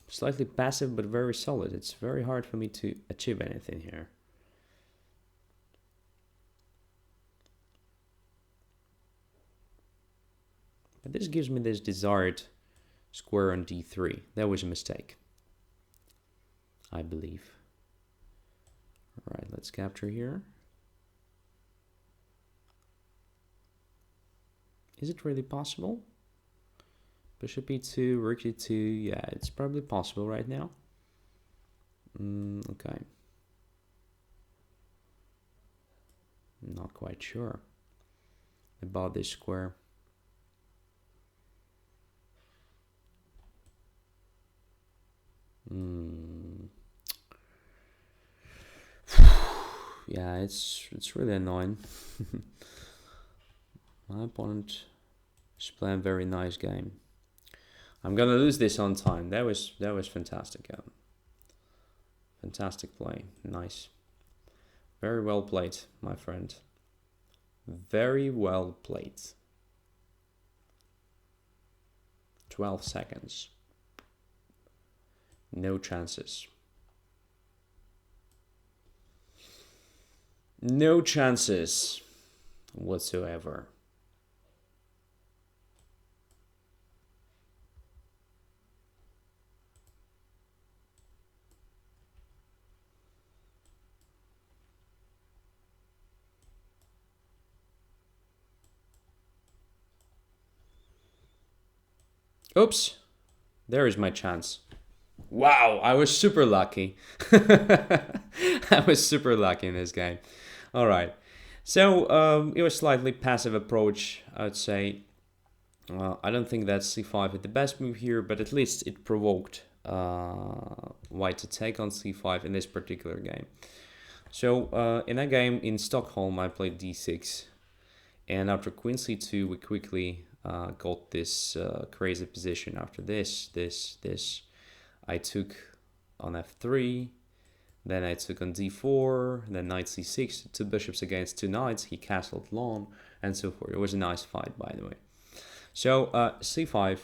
S1: Slightly passive, but very solid. It's very hard for me to achieve anything here. But this gives me this desired square on d3. That was a mistake, I believe. All right, let's capture here. Is it really possible? Bishop e2, rook e2, yeah, it's probably possible right now. Okay. Not quite sure about this square. Yeah, it's really annoying. My opponent is playing a very nice game. I'm gonna lose this on time. That was fantastic. Fantastic play. Nice. Very well played, my friend. Very well played. 12 seconds. No chances. No chances whatsoever. Oops, there is my chance. Wow, I was super lucky. I was super lucky in this game. All right. So it was slightly passive approach, I'd say. I don't think that c5 is the best move here, but at least it provoked white to take on c5 in this particular game. So in that game in Stockholm, I played d6. And after queen c2, we quickly got this crazy position. After this, I took on f3, then I took on d4, then knight c6, two bishops against two knights, he castled long, and so forth. It was a nice fight, by the way. So c5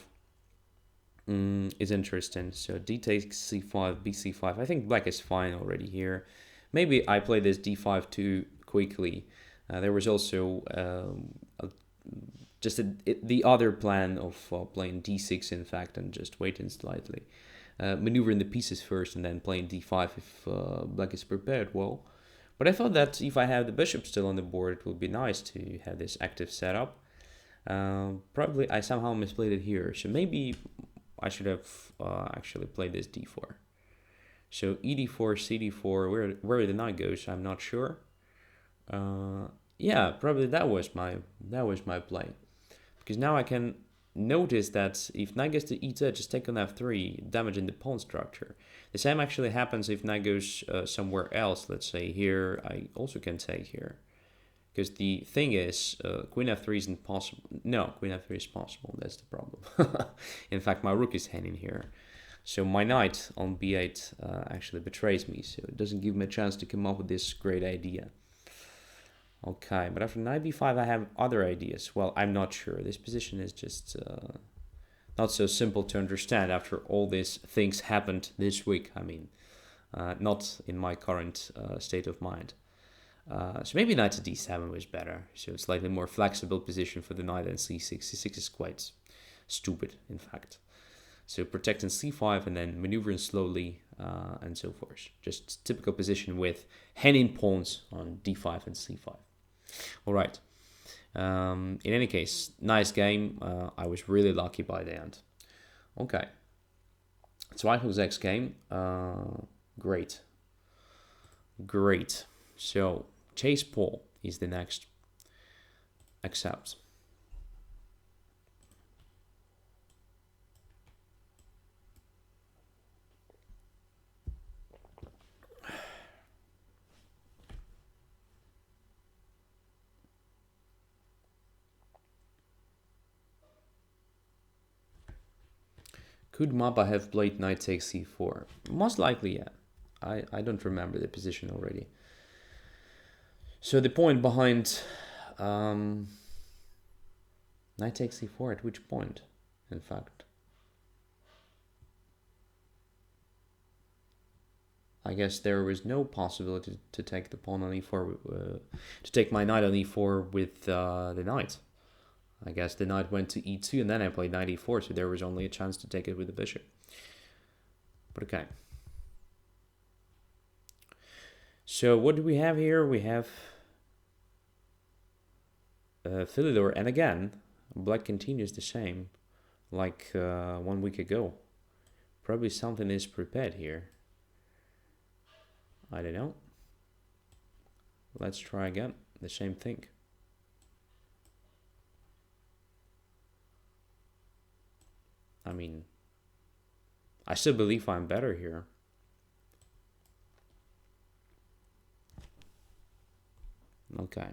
S1: is interesting. So d takes c5, b c5. I think black is fine already here. Maybe I played this d5 too quickly. There was also the other plan of playing d6, in fact, and just waiting slightly. Maneuvering the pieces first and then playing d5 if black is prepared well. But I thought that if I have the bishop still on the board, it would be nice to have this active setup. Probably I somehow misplayed it here, so maybe I should have actually played this d4. So ed4, cd4, where the knight goes, I'm not sure. Yeah, probably that was my play, because now I can notice that if knight gets to e2, just take on f3, damaging the pawn structure. The same actually happens if knight goes somewhere else. Let's say here, I also can take here, because the thing is, queen f3 isn't possible. No, queen f3 is possible. That's the problem. In fact, my rook is hanging here. So my knight on b8 actually betrays me, so it doesn't give me a chance to come up with this great idea. Okay, but after knight b5 I have other ideas. Well, I'm not sure. This position is just not so simple to understand after all these things happened this week. I mean, not in my current state of mind. So maybe knight to d7 was better. So it's slightly more flexible position for the knight than c6. c6 is quite stupid, in fact. So protecting c5 and then maneuvering slowly and so forth. Just typical position with hanging pawns on d5 and c5. All right. In any case, nice game. I was really lucky by the end. Okay. So Eichhoff's X game. Great. Great. So Chase Paul is the next. Accept. Could Mappa have played knight takes c4? Most likely, yeah. I don't remember the position already. So the point behind knight takes c4 at which point, in fact? I guess there was no possibility to take the pawn on e4, to take my knight on e4 with the knight. I guess the knight went to e2 and then I played knight e4, so there was only a chance to take it with the bishop. But okay. So what do we have here? We have Philidor, and again, black continues the same, like 1 week ago. Probably something is prepared here. I don't know. Let's try again, the same thing. I mean, I still believe I'm better here. Okay.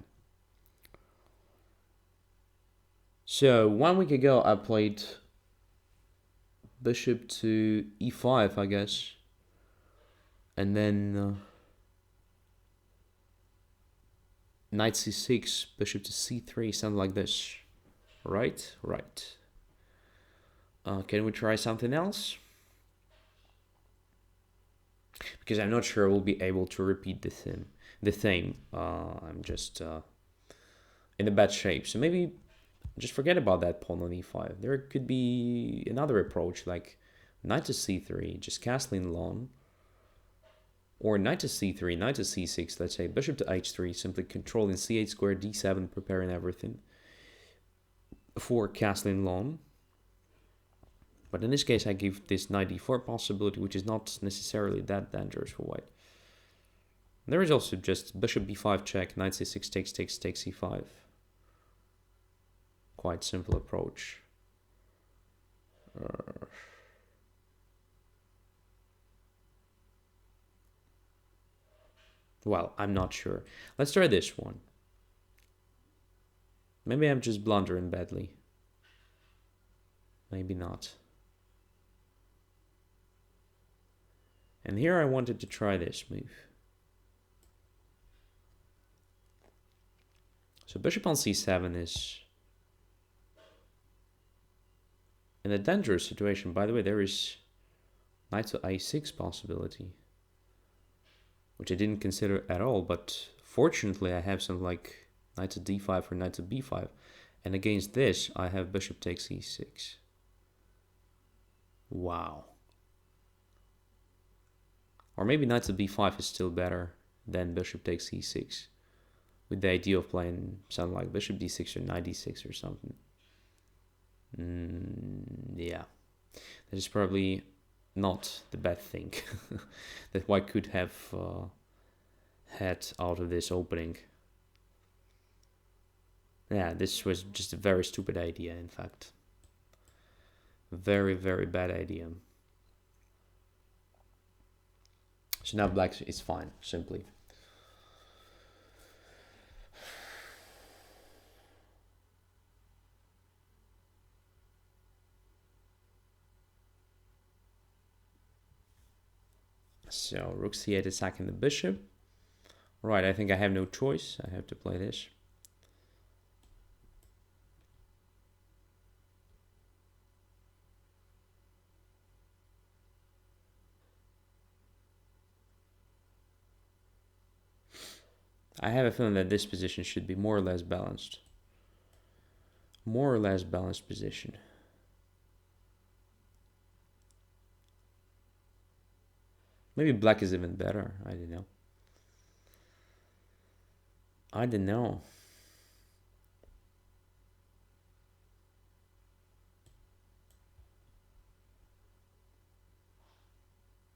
S1: So 1 week ago I played bishop to e5, I guess. And then knight c6, bishop to c3, something like this. Right? Right. Can we try something else? because I'm not sure we'll be able to repeat the theme. I'm just in a bad shape, so maybe just forget about that pawn on e5. There could be another approach, like knight to c3, just castling long, or knight to c3, knight to c6, let's say bishop to h3, simply controlling c8 square, d7, preparing everything for castling long. But in this case, I give this knight d4 possibility, which is not necessarily that dangerous for white. There is also just bishop b5 check, knight c6 takes e5. Quite simple approach. Well, I'm not sure. Let's try this one. Maybe I'm just blundering badly. Maybe not. And here I wanted to try this move. So bishop on c7 is in a dangerous situation. By the way, there is knight to a6 possibility, which I didn't consider at all, but fortunately I have something like knight to d5 or knight to b5, and against this I have bishop takes e6. Wow. Or maybe knight to b5 is still better than bishop takes e6, with the idea of playing something like bishop d6 or knight d6 or something. Yeah, that is probably not the bad thing that white could have had out of this opening. Yeah, this was just a very stupid idea, in fact. Very, very bad idea. So now black is fine, simply. So rook c8 attacking the bishop. Right, I think I have no choice. I have to play this. I have a feeling that this position should be more or less balanced. More or less balanced position. Maybe black is even better. I don't know. I don't know.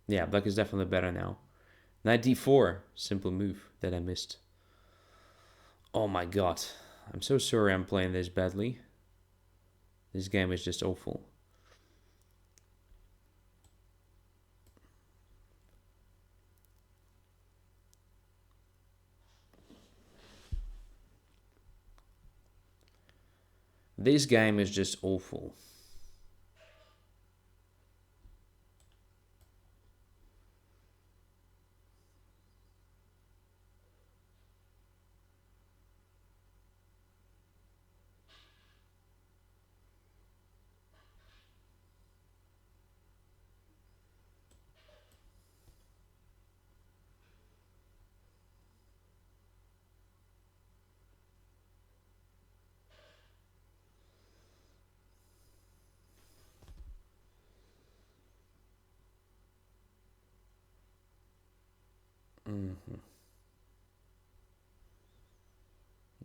S1: Yeah, black is definitely better now. Knight d4, simple move that I missed. Oh my god. I'm so sorry I'm playing this badly. This game is just awful. This game is just awful.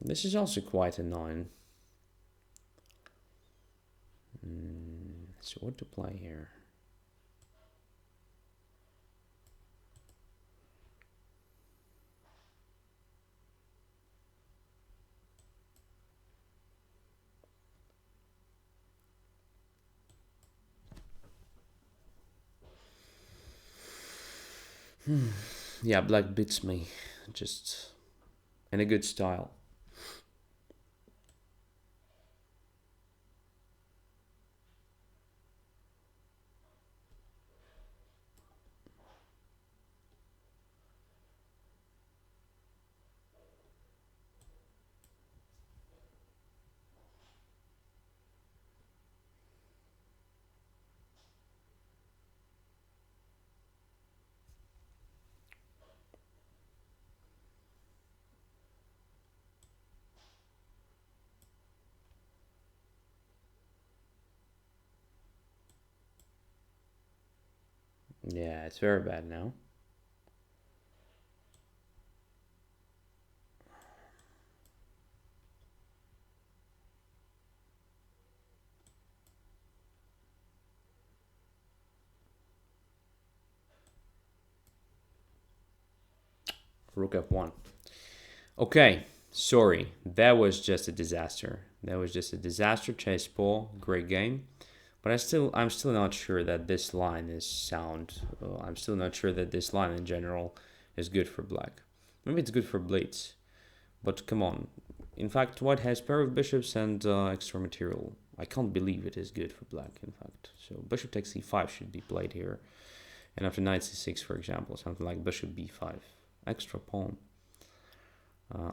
S1: This is also quite annoying. So what to play here? Yeah, black beats me, just in a good style. Yeah, it's very bad now. Rook f1. Okay, sorry, that was just a disaster. That was just a disaster. Chase ball, great game, but I'm still not sure that this line is sound. I'm still not sure that this line in general is good for black. Maybe it's good for blitz, but come on. In fact, white has pair of bishops and extra material. I can't believe it is good for black. In fact, so bishop takes c5 should be played here, and after knight c6, for example, something like bishop b5, extra pawn.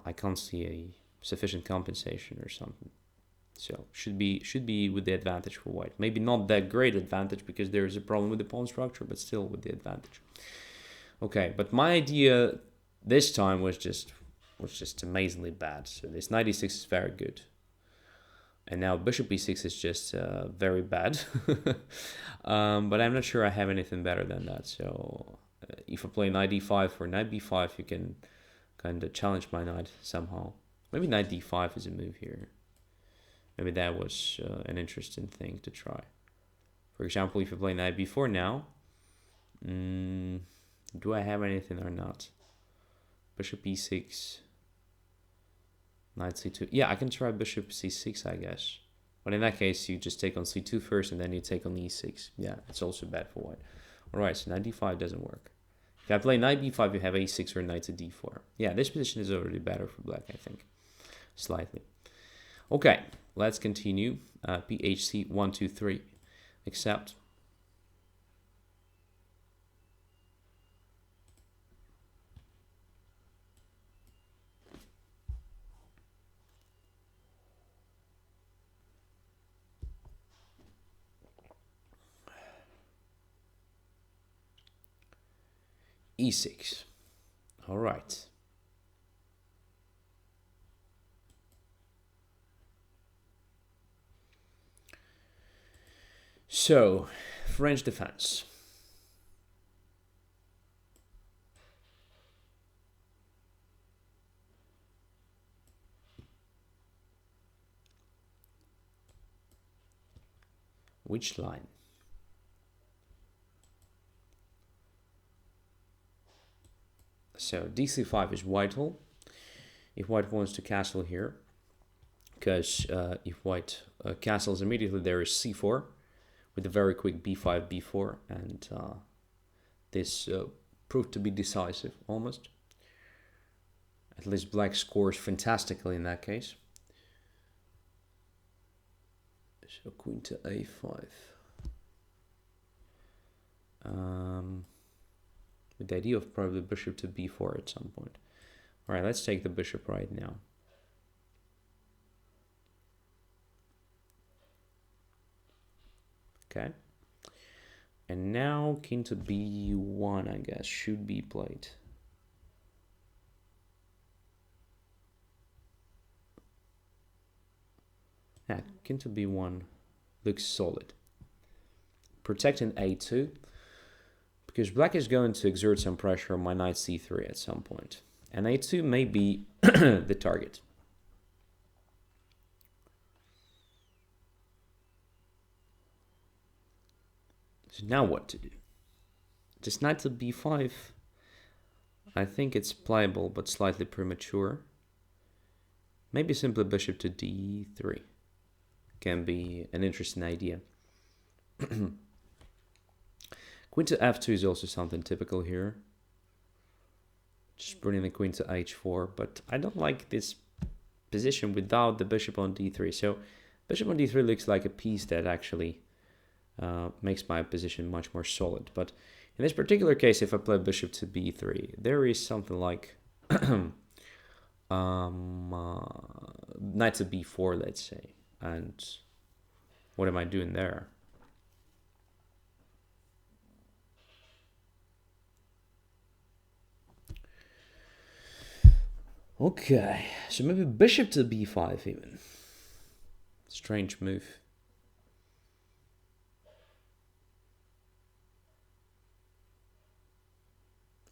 S1: I can't see a sufficient compensation or something. So should be with the advantage for white. Maybe not that great advantage because there is a problem with the pawn structure, but still with the advantage. Okay, but my idea this time was just amazingly bad. So this knight e6 is very good. And now bishop e6 is just very bad. But I'm not sure I have anything better than that. So if I play knight e5 or knight b5, you can kind of challenge my knight somehow. Maybe knight d5 is a move here. Maybe that was an interesting thing to try. For example, if you play knight b4 now, do I have anything or not? Bishop e6, knight c2. Yeah, I can try bishop c6, I guess. But in that case, you just take on c2 first, and then you take on e6. Yeah, it's also bad for white. All right, so knight d5 doesn't work. If I play knight b5, you have a6 or knight to d4. Yeah, this position is already better for black, I think. Slightly. Okay, let's continue. PHC 1, 2, 3. Accept. E6. All right. So, French defense. Which line? So dc5 is vital if white wants to castle here, because if white castles immediately, there is c4 with a very quick b5, b4, and this proved to be decisive almost. At least black scores fantastically in that case. So queen to a5. With the idea of probably bishop to b4 at some point. All right, let's take the bishop right now. Okay. And now king to b1, I guess, should be played. Yeah, king to b1 looks solid. Protecting a2, because black is going to exert some pressure on my knight c3 at some point. And a2 may be the target. So now what to do? Just knight to b5. I think it's pliable but slightly premature. Maybe simply bishop to d3 can be an interesting idea. Queen to f2 is also something typical here. Just bringing the queen to h4, but I don't like this position without the bishop on d3. So bishop on d3 looks like a piece that actually makes my position much more solid. But in this particular case, if I play bishop to b3, there is something like knight to b4, let's say. And what am I doing there? Okay, so maybe bishop to b5 even. Strange move.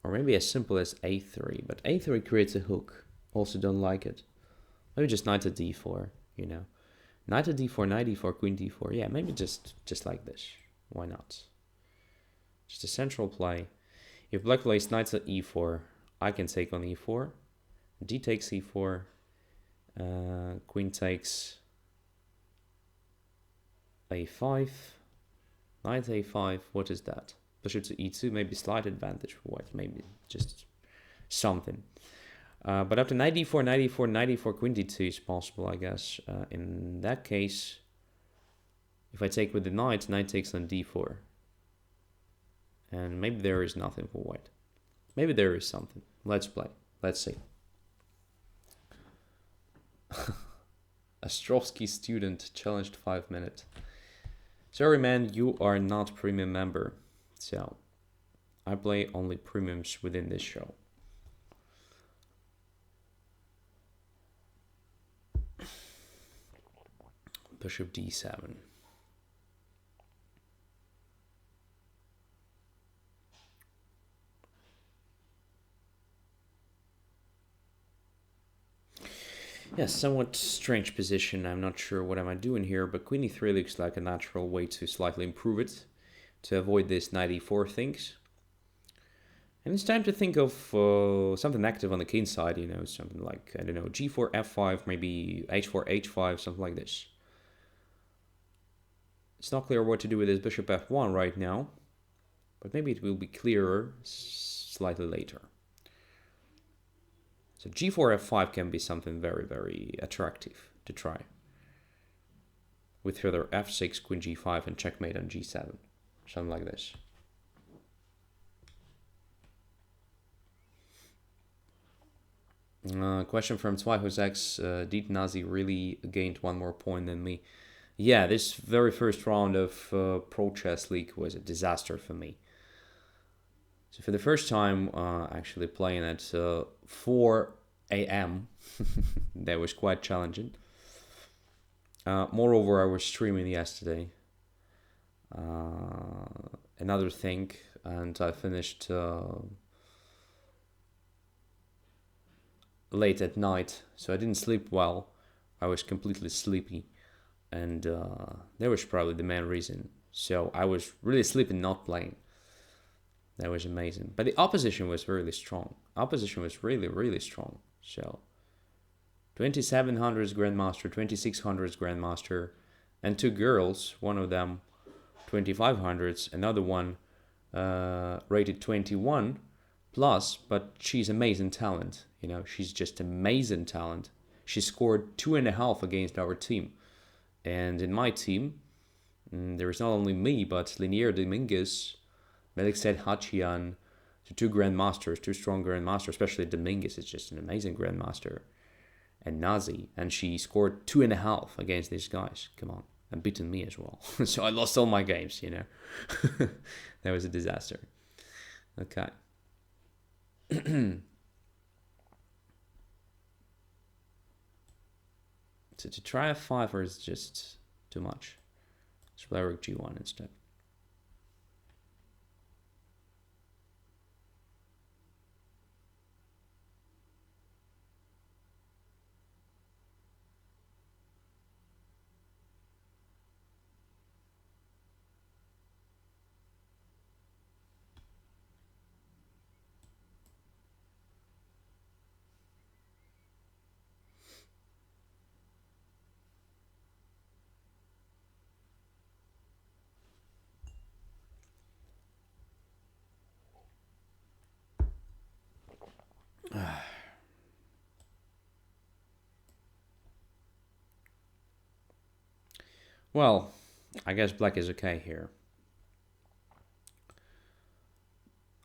S1: Or maybe as simple as a3, but a3 creates a hook. Also don't like it. Maybe just knight to d4, you know. Knight to d4, knight d4, queen d4. Yeah, maybe just like this. Why not? Just a central play. If black plays knight to e4, I can take on e4. D takes e4. Queen takes a5. Knight a5. What is that? Bishop to e2. Maybe slight advantage for white. Maybe just something. But after knight d4, knight e4, knight e4, queen d2 is possible, I guess. In that case, if I take with the knight, knight takes on d4. And maybe there is nothing for white. Maybe there is something. Let's play. Let's see. Ostrovskiy student challenged 5 minutes. Sorry, man, you are not premium member. So, I play only premiums within this show. Bishop d7. Yes, somewhat strange position. I'm not sure what am I doing here, but queen e3 looks like a natural way to slightly improve it, to avoid this knight e4 things. And it's time to think of something active on the king side, you know, something like, I don't know, g4, f5, maybe h4, h5, something like this. It's not clear what to do with this bishop f1 right now, but maybe it will be clearer slightly later. So g4, f5 can be something very, very attractive to try. With further f6, queen g5, and checkmate on g7. Something like this. Question from Twyhosx. Did Nazi really gained one more point than me? Yeah, this very first round of Pro Chess League was a disaster for me. So for the first time, actually playing at 4 a.m., that was quite challenging. Moreover, I was streaming yesterday. Another thing, and I finished late at night, so I didn't sleep well. I was completely sleepy, and that was probably the main reason. So I was really sleeping, not playing. That was amazing. But the opposition was really strong. Opposition was really, really strong. So 2700s Grandmaster, 2600s Grandmaster, and two girls, one of them 2500s, another one rated 21 plus, but she's amazing talent. You know, she's just amazing talent. She scored 2.5 against our team. And in my team, there is not only me, but Linier Dominguez, Melikset Hachian, so two grandmasters, two strong grandmasters, especially Dominguez is just an amazing grandmaster. And Nazi, and she scored 2.5 against these guys. Come on, and beaten me as well. So I lost all my games, you know. That was a disaster. Okay. So to try a 5 or is just too much? Let's play rook g1 instead. Well, I guess black is okay here.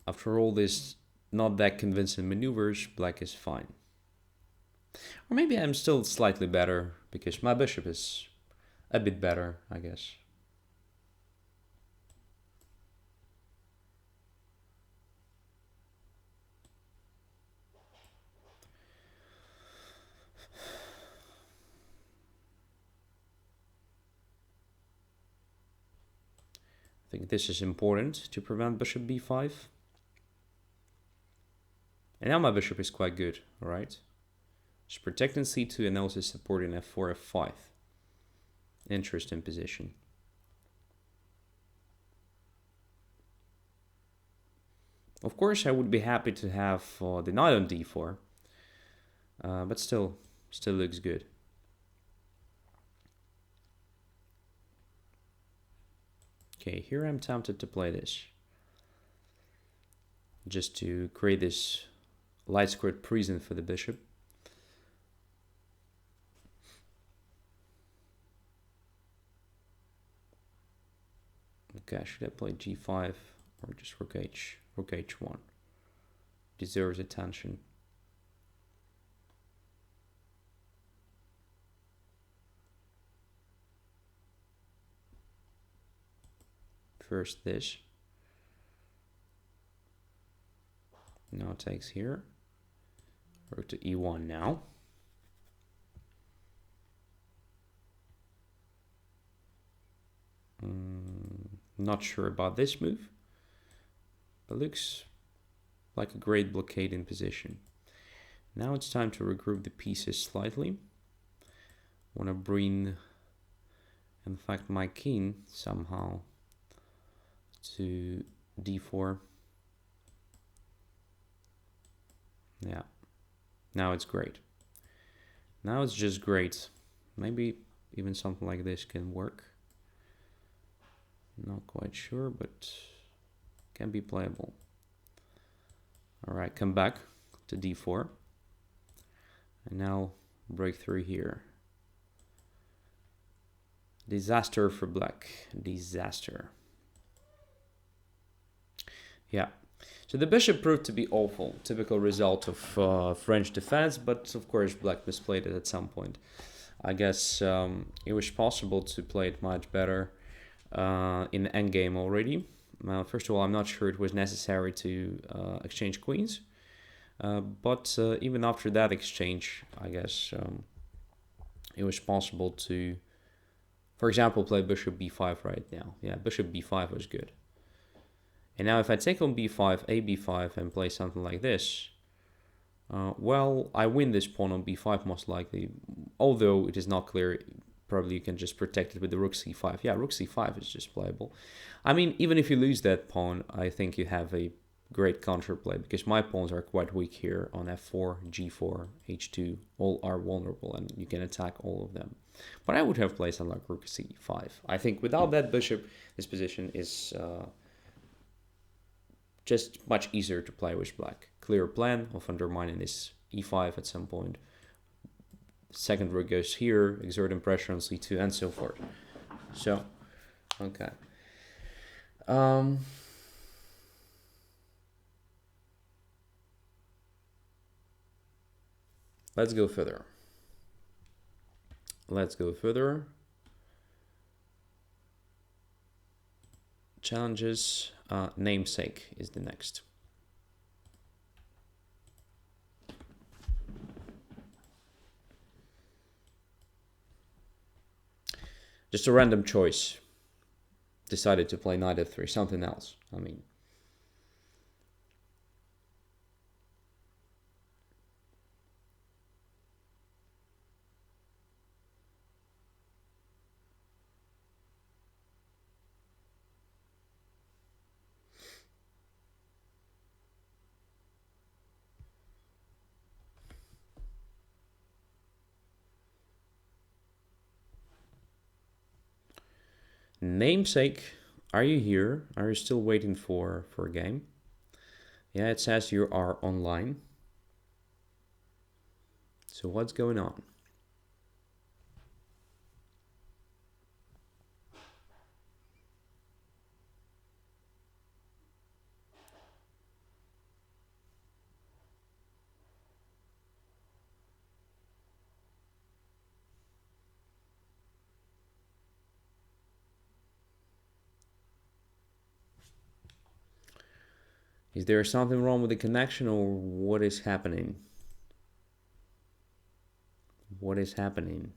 S1: After all this not that convincing maneuvers, black is fine. Or maybe I'm still slightly better, because my bishop is a bit better, I guess. I think this is important to prevent bishop b5. And now my bishop is quite good, alright? It's protecting c2 and also supporting f4, f5. Interesting position. Of course, I would be happy to have the knight on d4, but still looks good. Okay, here I'm tempted to play this, just to create this light squared prison for the bishop. Okay, should I play g5 or just rook h1? Deserves attention. First this. Now it takes here. Rook to e1 now. Not sure about this move. It looks like a great blockading position. Now it's time to regroup the pieces slightly. Want to bring, in fact, my king somehow to d4. Yeah, now it's great. Now it's just great. Maybe even something like this can work. Not quite sure, but can be playable. All right, come back to d4. And now break through here. Disaster for black. Disaster. Yeah. So the bishop proved to be awful. Typical result of French defense, but of course black misplayed it at some point. I guess it was possible to play it much better in the endgame already. First of all, I'm not sure it was necessary to exchange queens. But even after that exchange, I guess it was possible to, for example, play bishop b5 right now. Yeah, bishop b5 was good. And now if I take on b5, a b5, and play something like this, well, I win this pawn on b5 most likely, although it is not clear. Probably you can just protect it with the rook c5. Yeah, rook c5 is just playable. I mean, even if you lose that pawn, I think you have a great counterplay, because my pawns are quite weak here on f4, g4, h2, all are vulnerable, and you can attack all of them. But I would have played something like rook c5. I think without that bishop, this position is just much easier to play with black. Clear plan of undermining this e5 at some point. Second rook goes here, exerting pressure on c2, and so forth. So, okay. Let's go further. Let's go further. Challenges. Namesake is the next. Just a random choice. Decided to play knight f3, something else. I mean, namesake, are you here? Are you still waiting for a game? Yeah, it says you are online. So what's going on? Is there something wrong with the connection, or what is happening? What is happening?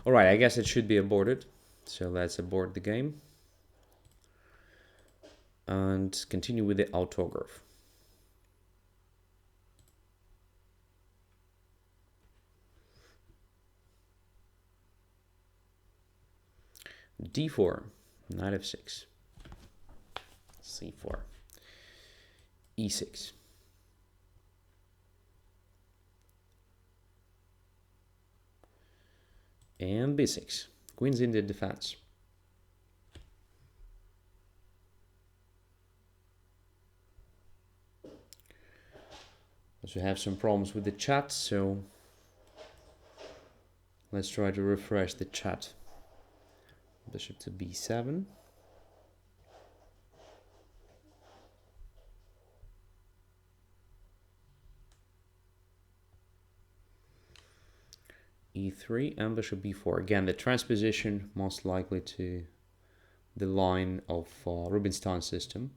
S1: Alright, I guess it should be aborted. So let's abort the game. And continue with the autograph. D4, knight f6, c4, e6, and b6. Queen's in the defense. Also have some problems with the chat, so let's try to refresh the chat. Bishop to b7. e3 and bishop b4. Again, the transposition most likely to the line of Rubinstein's system.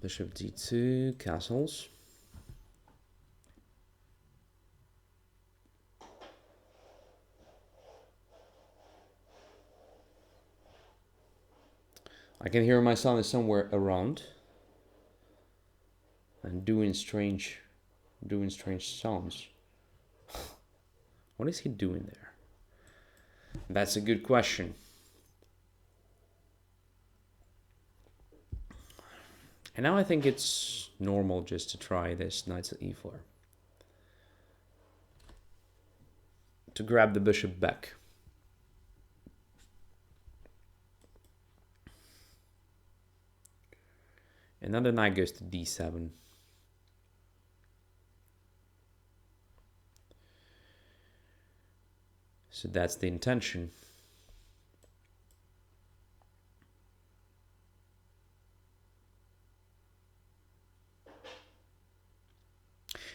S1: Bishop d2, castles. I can hear my son is somewhere around and doing strange sounds. What is he doing there? That's a good question. And now I think it's normal just to try this knight to e4. To grab the bishop back. Another knight goes to d7. So that's the intention.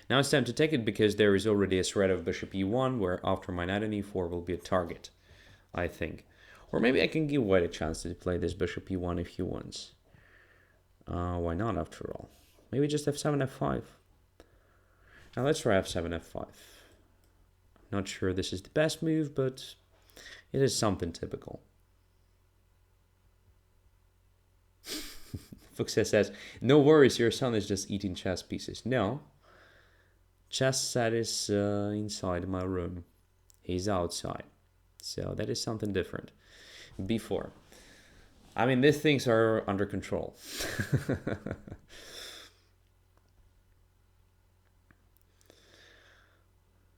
S1: Now it's time to take it because there is already a threat of bishop e1 where after my knight on e4 will be a target, I think. Or maybe I can give white a chance to play this bishop e1 if he wants. Why not after all? Maybe just f7, f5. Now let's try f7, f5. Not sure this is the best move, but it is something typical. Fuchsia says, no worries, your son is just eating chess pieces. No. Chess set is inside my room. He's outside. So that is something different. b4. I mean, these things are under control.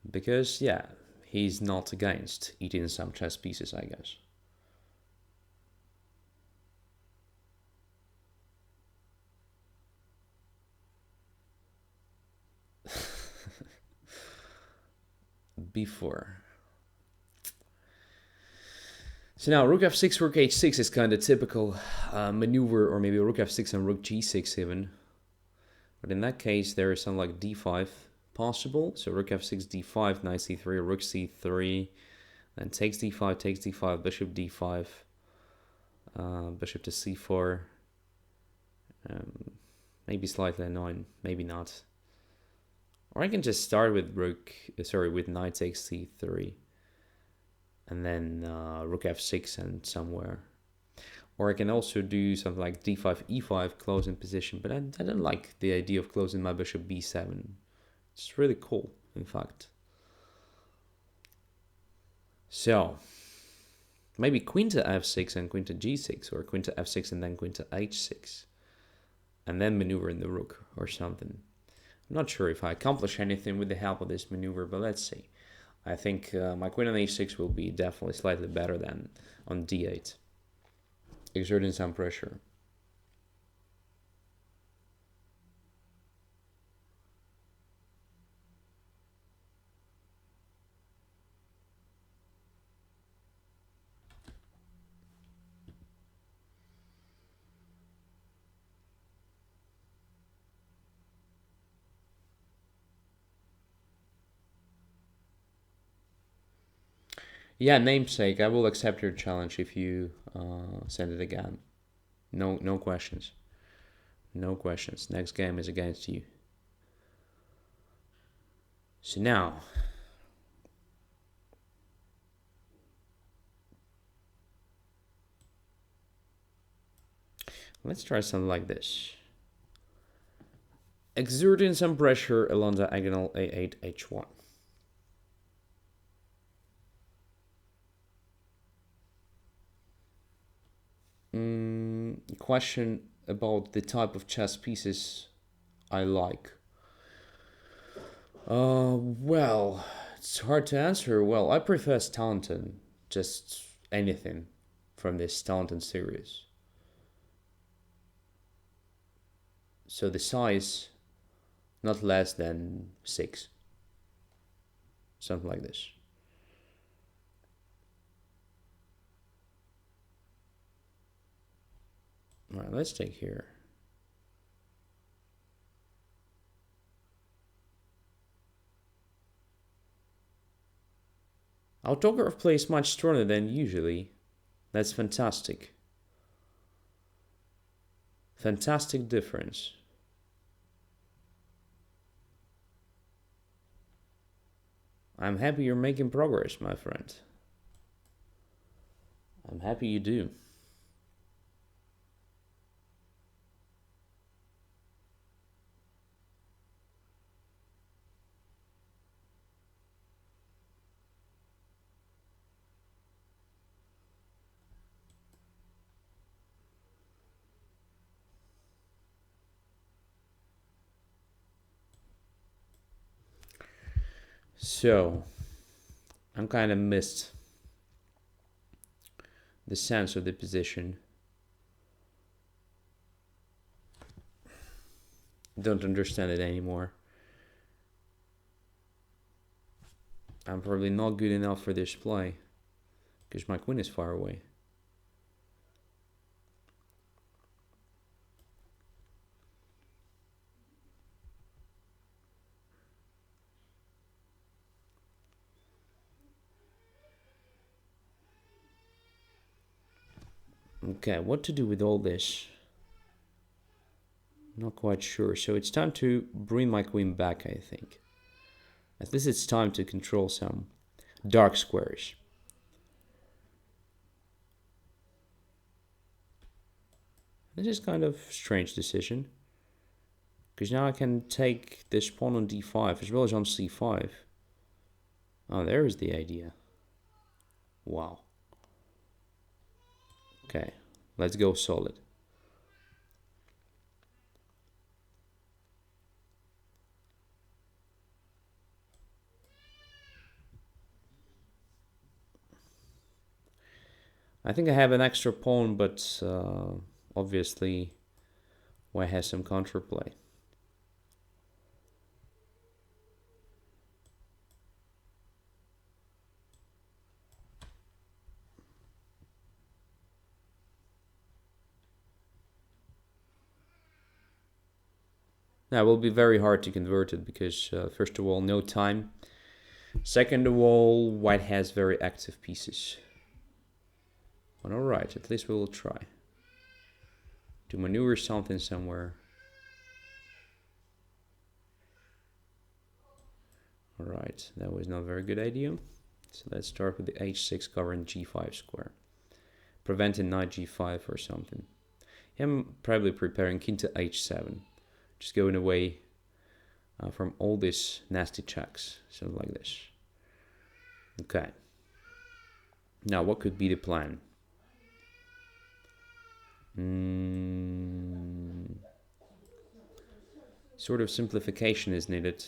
S1: Because, yeah, he's not against eating some chess pieces, I guess. b4. So now rook f6, rook h6 is kind of typical maneuver, or maybe rook f6 and rook g6 even. But in that case, there is some like d5 possible. So rook f6, d5, knight c3, rook c3, then takes d5, bishop d5, bishop to c4. Maybe slightly annoying, maybe not. Or I can just start with with knight takes c3. And then rook f6 and somewhere. Or I can also do something like d5, e5, closing position. But I don't like the idea of closing my bishop b7. It's really cool, in fact. So, maybe queen to f6 and queen to g6. Or queen to f6 and then queen to h6. And then maneuver in the rook or something. I'm not sure if I accomplish anything with the help of this maneuver, but let's see. I think my queen on h6 will be definitely slightly better than on d8, exerting some pressure. Yeah, namesake, I will accept your challenge if you send it again. No questions. No questions. Next game is against you. So now, let's try something like this. Exerting some pressure along the diagonal A8, H1. Question about the type of chess pieces I like. Well, it's hard to answer. Well, I prefer Staunton. Just anything from this Staunton series. So the size, not less than 6. Something like this. All right, let's take here. Autograph plays much stronger than usually. That's fantastic. Fantastic difference. I'm happy you're making progress, my friend. I'm happy you do. So, I'm kind of missed the sense of the position. Don't understand it anymore. I'm probably not good enough for this play because my queen is far away. Okay, what to do with all this? Not quite sure. So it's time to bring my queen back, I think. At least it's time to control some dark squares. This is kind of a strange decision. Because now I can take this pawn on d5 as well as on c5. Oh, there is the idea. Wow. Okay, let's go solid. I think I have an extra pawn, but obviously white has some counterplay. Now it will be very hard to convert it because first of all, no time. Second of all, white has very active pieces. But alright, at least we will try to maneuver something somewhere. Alright, that was not a very good idea. So let's start with the h6 covering g5 square. Preventing knight g5 or something. I'm probably preparing king to h7. Just going away from all these nasty checks. Something like this. Okay. Now, what could be the plan? Sort of simplification is needed.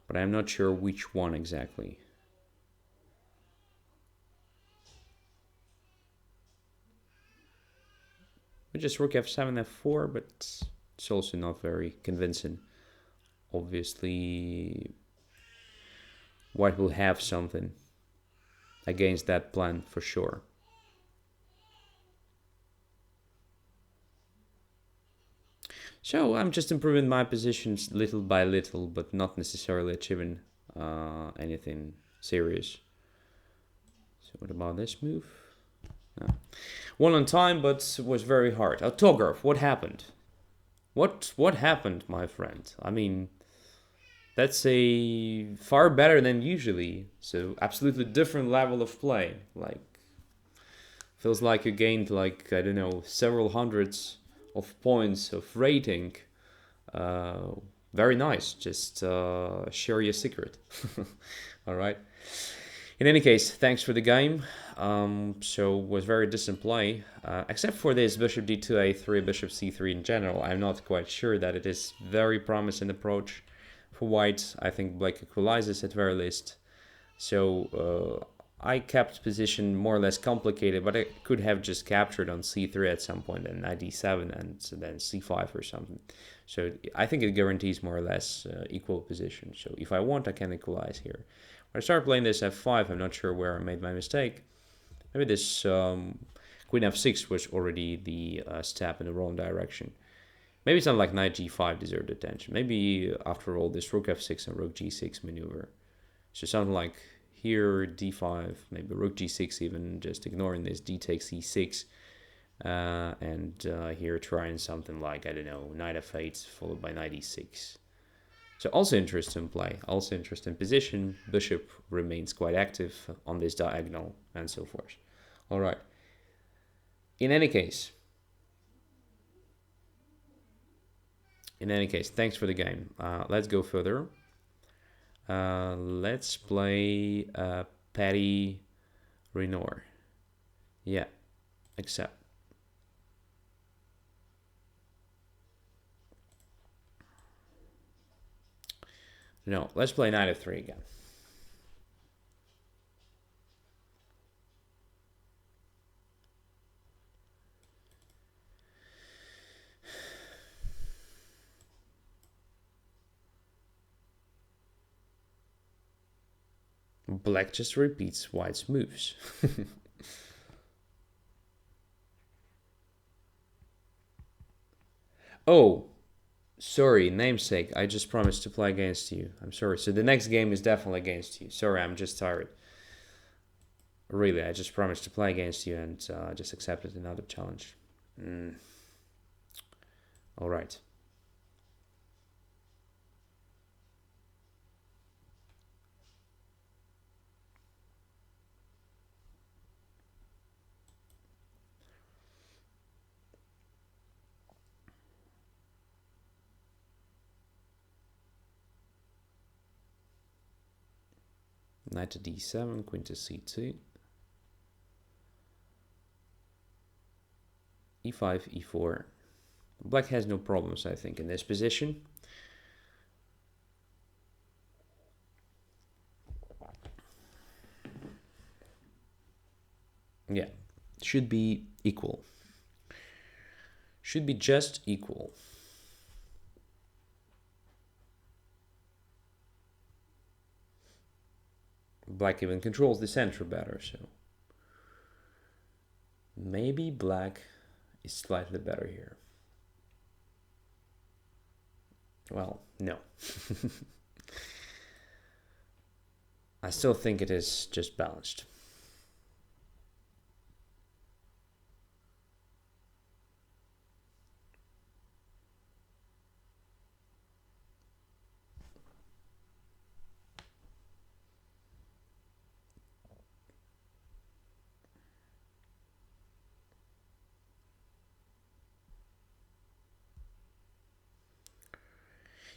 S1: But I'm not sure which one exactly. We just rook f7, f4, but it's also not very convincing. Obviously, white will have something against that plan for sure. So I'm just improving my positions little by little, but not necessarily achieving anything serious. So what about this move? No. One on time, but was very hard. Togorov, what happened? What happened, my friend? I mean, that's a far better than usually. So absolutely different level of play. Like, feels like you gained like, I don't know, several hundreds of points of rating. Very nice. Just share your secret. All right. In any case, thanks for the game. So was very decent play, except for this bishop d2 a3, bishop c3 in general. I'm not quite sure that it is very promising approach for white. I think black equalizes at very least. So I kept position more or less complicated, but I could have just captured on c3 at some point and knight d7 and then c5 or something. So I think it guarantees more or less equal position. So if I want, I can equalize here. When I started playing this f5, I'm not sure where I made my mistake. Maybe this queen f6 was already the step in the wrong direction. Maybe something like knight g5 deserved attention. Maybe after all, this rook f6 and rook g6 maneuver. So something like here, d5, maybe rook g6 even, just ignoring this d takes e6. And here trying something like, I don't know, knight f8 followed by knight e6. So also interesting play, also interesting position. Bishop remains quite active on this diagonal and so forth. All right. In any case, thanks for the game. Let's go further. Let's play Patty Renor. Yeah, accept. No, let's play knight f3 again. Black just repeats white's moves. Oh, sorry, namesake. I just promised to play against you. I'm sorry. So the next game is definitely against you. Sorry, I'm just tired. Really, I just promised to play against you and just accepted another challenge. All right. Knight to d7, queen to c2. e5, e4. Black has no problems, I think, in this position. Yeah, should be equal. Should be just equal. Black even controls the center better, so maybe black is slightly better here. Well, no. I still think it is just balanced.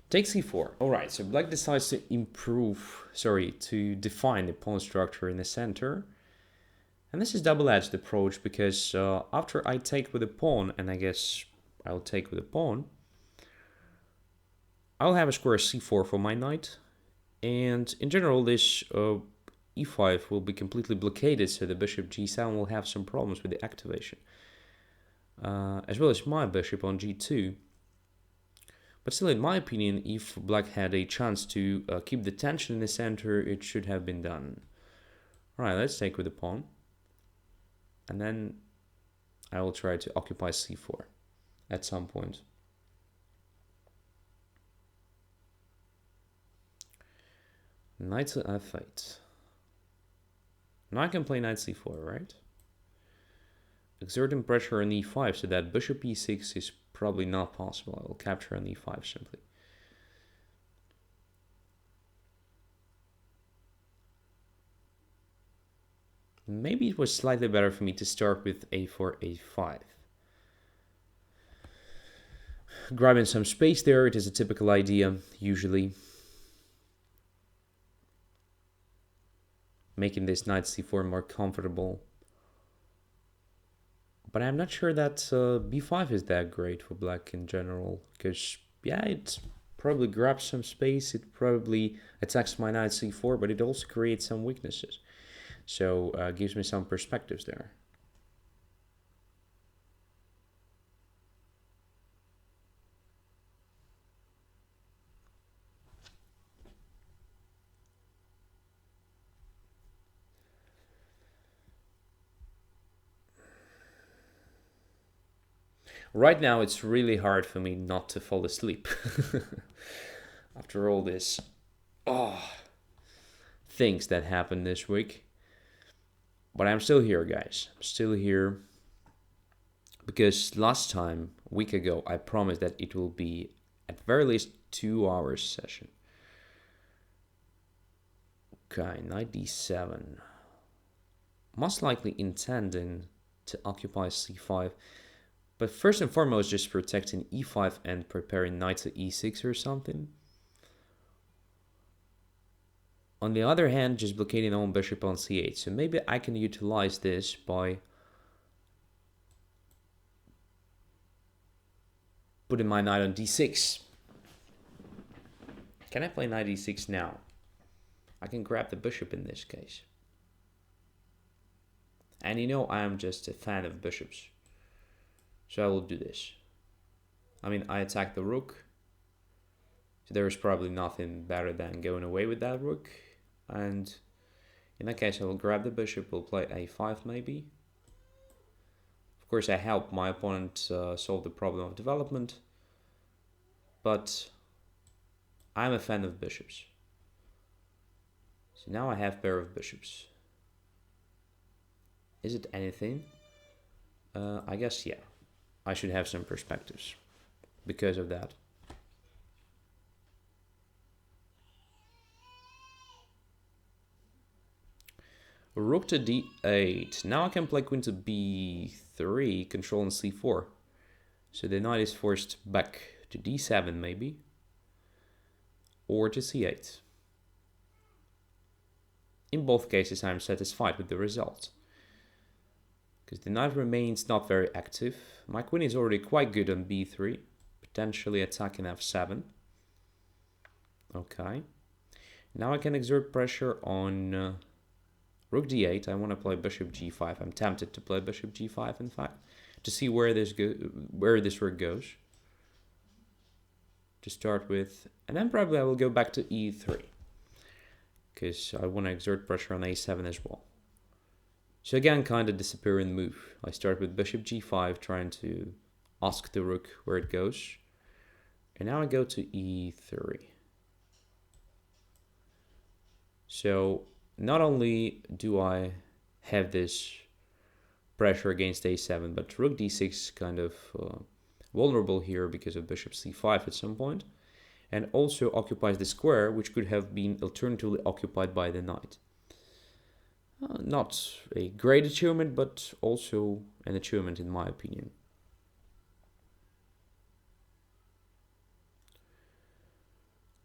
S1: Take c4. All right, so black decides to to define the pawn structure in the center. And this is double-edged approach because after I take with a pawn, and I guess I'll take with a pawn, I'll have a square c4 for my knight. And in general, this e5 will be completely blockaded, so the bishop g7 will have some problems with the activation. As well as my bishop on g2. But still, in my opinion, if black had a chance to keep the tension in the center, it should have been done. All right, let's take with the pawn. And then I will try to occupy c4 at some point. Knight to f8. Now I can play knight c4, right? Exerting pressure on e5, so that bishop e6 is probably not possible. I will capture on e5 simply. Maybe it was slightly better for me to start with a4, a5. Grabbing some space there, it is a typical idea, usually. Making this knight c4 more comfortable. But I'm not sure that b5 is that great for black in general, because, yeah, it probably grabs some space, it probably attacks my knight c4, but it also creates some weaknesses. So gives me some perspectives there. Right now, it's really hard for me not to fall asleep. After all this things that happened this week. But I'm still here, guys. I'm still here. Because last time, a week ago, I promised that it will be at very least 2 hours session. Okay, knight d7. Most likely intending to occupy c5. But first and foremost, just protecting e5 and preparing knight to e6 or something. On the other hand, just blockading on bishop on c8. So maybe I can utilize this by putting my knight on d6. Can I play knight e6 now? I can grab the bishop in this case. And you know I am just a fan of bishops. So I will do this. I mean, I attack the rook. So there is probably nothing better than going away with that rook. And in that case, I will grab the bishop, we'll play a5 maybe. Of course, I help my opponent solve the problem of development. But I'm a fan of bishops. So now I have pair of bishops. Is it anything? I guess, yeah. I should have some perspectives because of that. Rook to d8. Now I can play queen to b3, controlling c4. So the knight is forced back to d7 maybe. Or to c8. In both cases I'm satisfied with the result. Because the knight remains not very active. My queen is already quite good on b3. Potentially attacking f7. Okay. Now I can exert pressure on rook d8. I want to play bishop g5. I'm tempted to play bishop g5, in fact, to see where this rook goes. To start with. And then probably I will go back to e3. Because I want to exert pressure on a7 as well. So again, kind of disappearing move. I start with bishop g5, trying to ask the rook where it goes. And now I go to e3. So not only do I have this pressure against a7, but rook d6 is kind of vulnerable here because of bishop c5 at some point. And also occupies the square, which could have been alternatively occupied by the knight. Not a great achievement, but also an achievement in my opinion.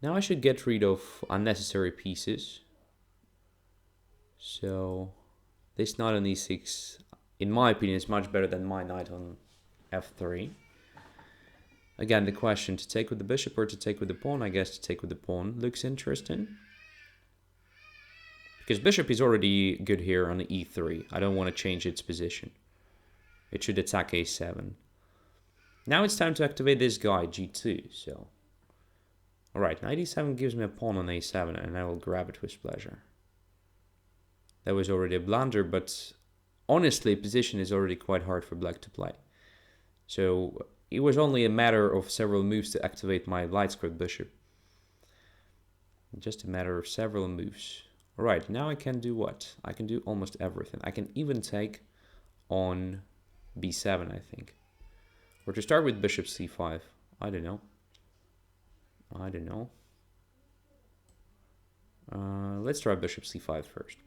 S1: Now I should get rid of unnecessary pieces. So this knight on e6, in my opinion, is much better than my knight on f3. Again, the question, to take with the bishop or to take with the pawn? I guess to take with the pawn looks interesting. Because bishop is already good here on e3. I don't want to change its position. It should attack a7. Now it's time to activate this guy, g2. So, alright, knight e7 gives me a pawn on a7, and I will grab it with pleasure. That was already a blunder, but honestly, position is already quite hard for black to play. So it was only a matter of several moves to activate my light squared bishop. Just a matter of several moves. Right, now I can do what? I can do almost everything. I can even take on b7, I think. Or to start with bishop c5. I don't know. Let's try bishop c5 first.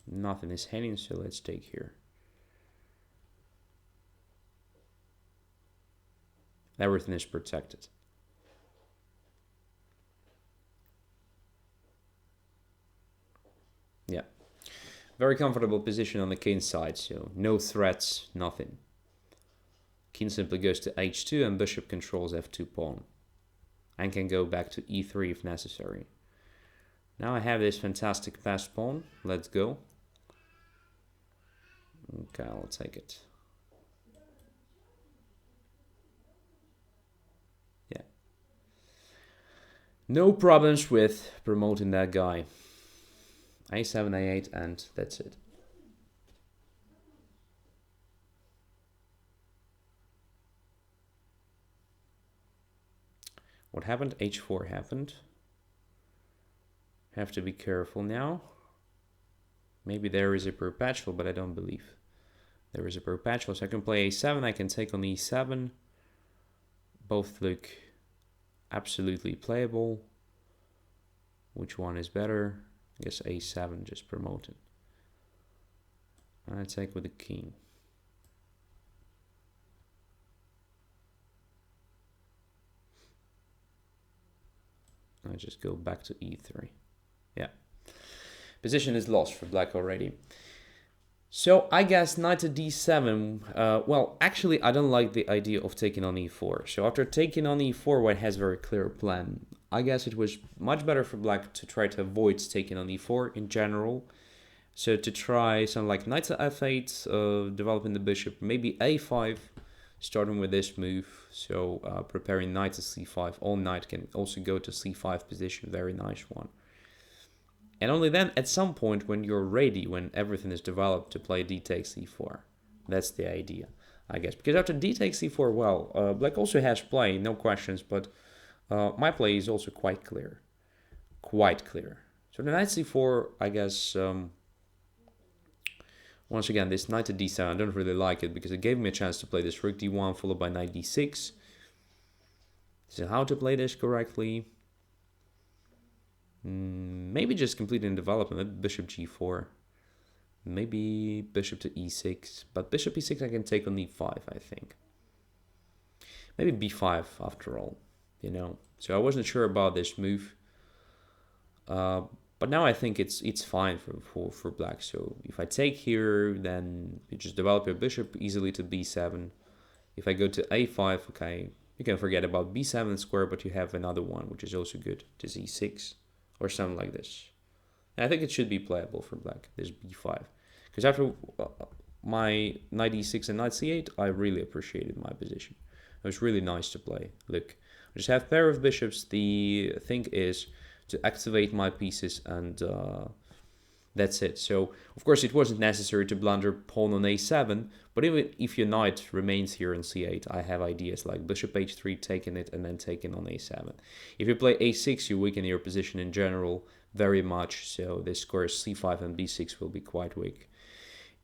S1: Nothing is hanging, so let's take here. Everything is protected. Yeah. Very comfortable position on the king side, so no threats, nothing. King simply goes to h2 and bishop controls f2 pawn. And can go back to e3 if necessary. Now I have this fantastic passed pawn. Let's go. Okay, I'll take it. Yeah. No problems with promoting that guy. a7, a8, and that's it. What happened? h4 happened. Have to be careful now. Maybe there is a perpetual, but I don't believe there is a perpetual. So I can play a7, I can take on e7. Both look absolutely playable. Which one is better? I guess a7, just promoted. I take with the king. I just go back to e3. Yeah. Position is lost for black already. So I guess knight to d7. Well, actually, I don't like the idea of taking on e4. So after taking on e4, white has a very clear plan. I guess it was much better for black to try to avoid taking on e4 in general. So to try something like knight to f8, developing the bishop, maybe a5, starting with this move. So preparing knight to c5. All knight can also go to c5 position, very nice one. And only then, at some point, when you're ready, when everything is developed, to play d takes e4. That's the idea, I guess. Because after d takes e4, well, black also has play, no questions, but my play is also quite clear. Quite clear. So the knight c4, I guess, once again, this knight to d7, I don't really like it, because it gave me a chance to play this rook d1 followed by knight d6. So how to play this correctly? Maybe just completing development, bishop g4, maybe bishop to e6, but bishop e6 I can take on e5, I think. Maybe b5 after all, you know. So I wasn't sure about this move, but now I think it's fine for black. So if I take here, then you just develop your bishop easily to b7. If I go to a5, okay, you can forget about b7 square, but you have another one, which is also good, to e6. Or something like this. And I think it should be playable for black, this b5. Because after my knight e6 and knight c8, I really appreciated my position. It was really nice to play. Look, I just have a pair of bishops. The thing is to activate my pieces, and that's it. So, of course, it wasn't necessary to blunder pawn on a7, but even if your knight remains here on c8, I have ideas like bishop h3, taking it, and then taking on a7. If you play a6, you weaken your position in general very much, so this squares c5 and b6 will be quite weak.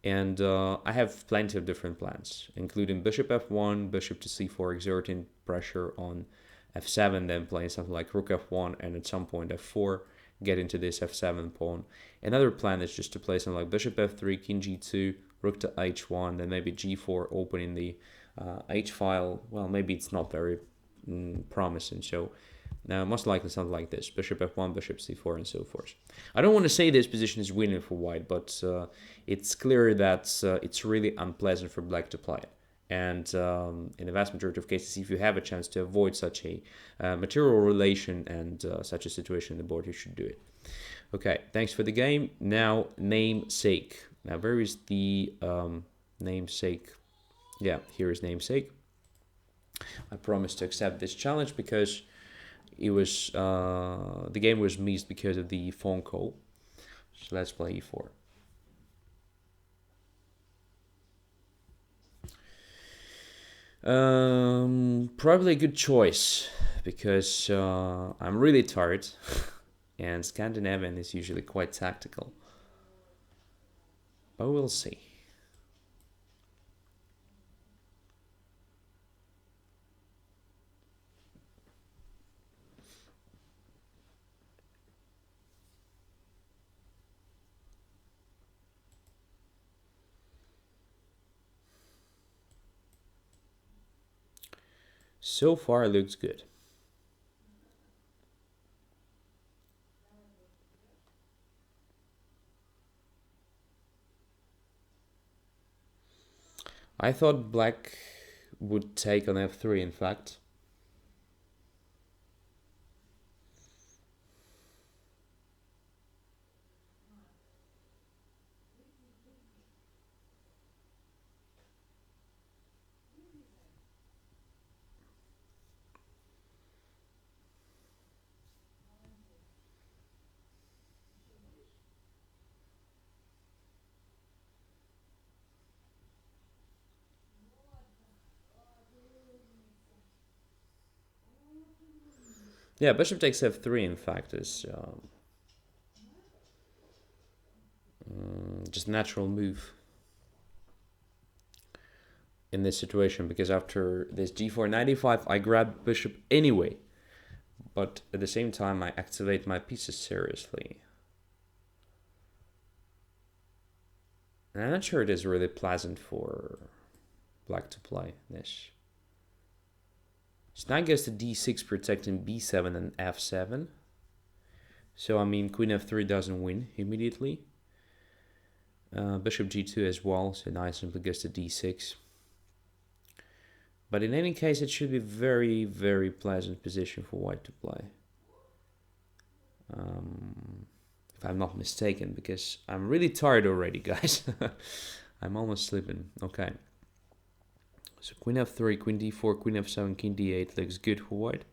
S1: And I have plenty of different plans, including bishop f1, bishop to c4, exerting pressure on f7, then playing something like rook f1, and at some point f4, get into this f7 pawn. Another plan is just to play something like bishop f3, king g2, rook to h1, then maybe g4, opening the h-file. Well, maybe it's not very promising, so most likely something like this, bishop f1, bishop c4, and so forth. I don't want to say this position is winning for white, but it's clear that it's really unpleasant for black to play it. And in the vast majority of cases, if you have a chance to avoid such a material relation and such a situation on the board, you should do it. Okay, thanks for the game. Now, namesake. Now, where is the namesake? Yeah, here is namesake. I promised to accept this challenge because it was the game was missed because of the phone call. So let's play e4. Probably a good choice. because I'm really tired and Scandinavian is usually quite tactical. But we'll see. So far it looks good. I thought black would take on f3, in fact. Yeah, bishop takes f3, in fact, is just natural move in this situation, because after this g4 knight e5, I grab bishop anyway, but at the same time I activate my pieces seriously. And I'm not sure it is really pleasant for black to play this. So knight goes to d6, protecting b7 and f7. So I mean queen f3 doesn't win immediately. Bishop g2 as well, so knight simply goes to d6. But in any case, it should be very, very pleasant position for white to play. If I'm not mistaken, because I'm really tired already, guys. I'm almost sleeping. Okay. So queen f3, queen d4, queen f7, king d8 looks good for white.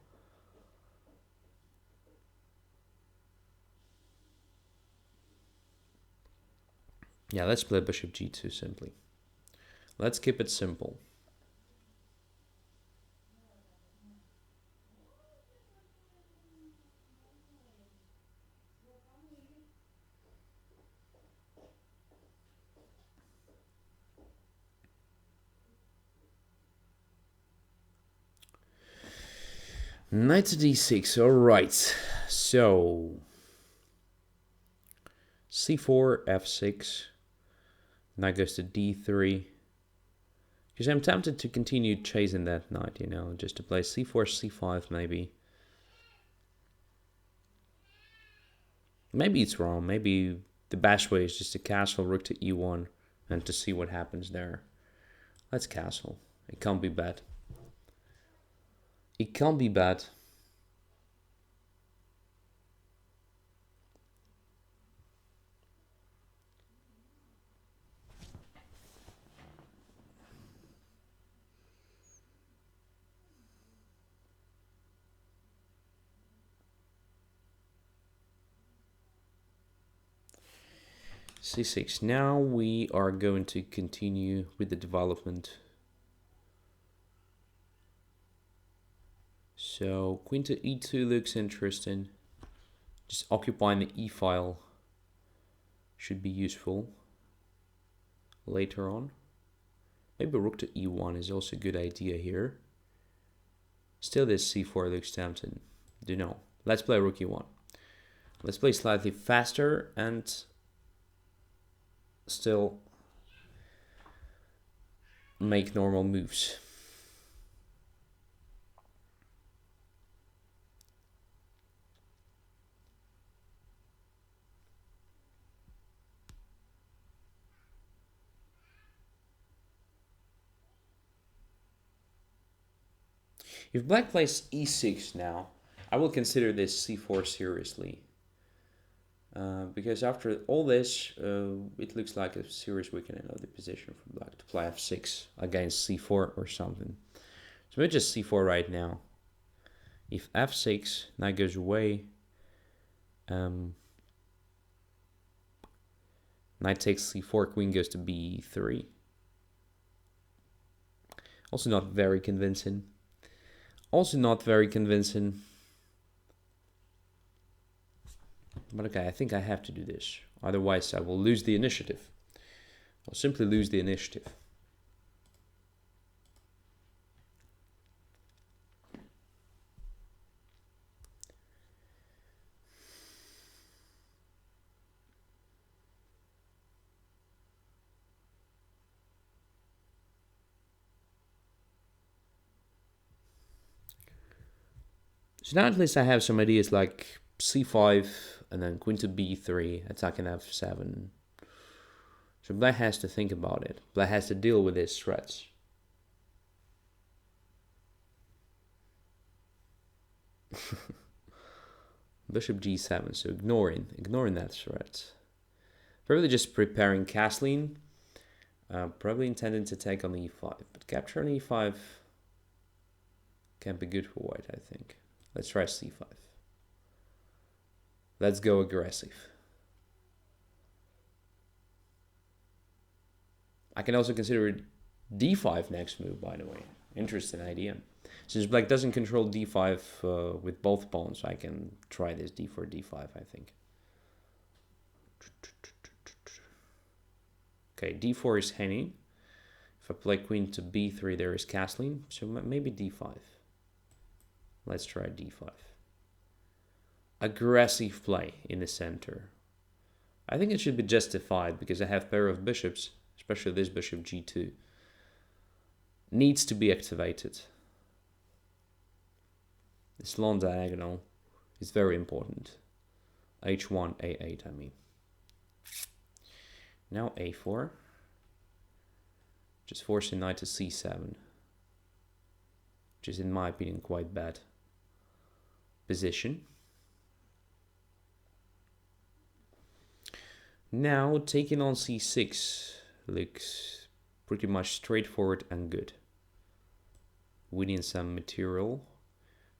S1: Yeah, let's play bishop g2 simply. Let's keep it simple. Knight to d6, alright. So c4, f6, knight goes to d3. Because I'm tempted to continue chasing that knight, you know, just to play c4, c5 maybe. Maybe it's wrong. Maybe the best way is just to castle rook to e1 and to see what happens there. Let's castle. It can't be bad. It can't be bad. c6. Now we are going to continue with the development. So queen to e2 looks interesting. Just occupying the e file should be useful later on. Maybe rook to e1 is also a good idea here. Still this c4 looks tempting. Don't know. Let's play rook e1. Let's play slightly faster and still make normal moves. If black plays e6 now, I will consider this c4 seriously. Because after all this, it looks like a serious weakening of the position for black to play f6 against c4 or something. So maybe just c4 right now. If f6, knight goes away, knight takes c4, queen goes to b3. Also not very convincing. Also not very convincing. But okay, I think I have to do this. Otherwise I will lose the initiative. I'll simply lose the initiative. So now at least I have some ideas like c5 and then queen to b3, attacking f7. So black has to think about it. Black has to deal with his threats. Bishop g7, so ignoring that threat. Probably just preparing castling. Probably intending to take on e5, but capture on e5 can be good for white, I think. Let's try c5. Let's go aggressive. I can also consider d5 next move, by the way. Interesting idea. Since black doesn't control d5 with both pawns, I can try this d4, d5, I think. Okay, d4 is hanging. If I play queen to b3, there is castling, so maybe d5. Let's try d5. Aggressive play in the center. I think it should be justified because I have pair of bishops, especially this bishop g2. Needs to be activated. This long diagonal is very important. h1, a8, I mean. Now a4. Just forcing knight to c7. Which is, in my opinion, quite bad position. Now taking on c6 looks pretty much straightforward and good. Winning some material.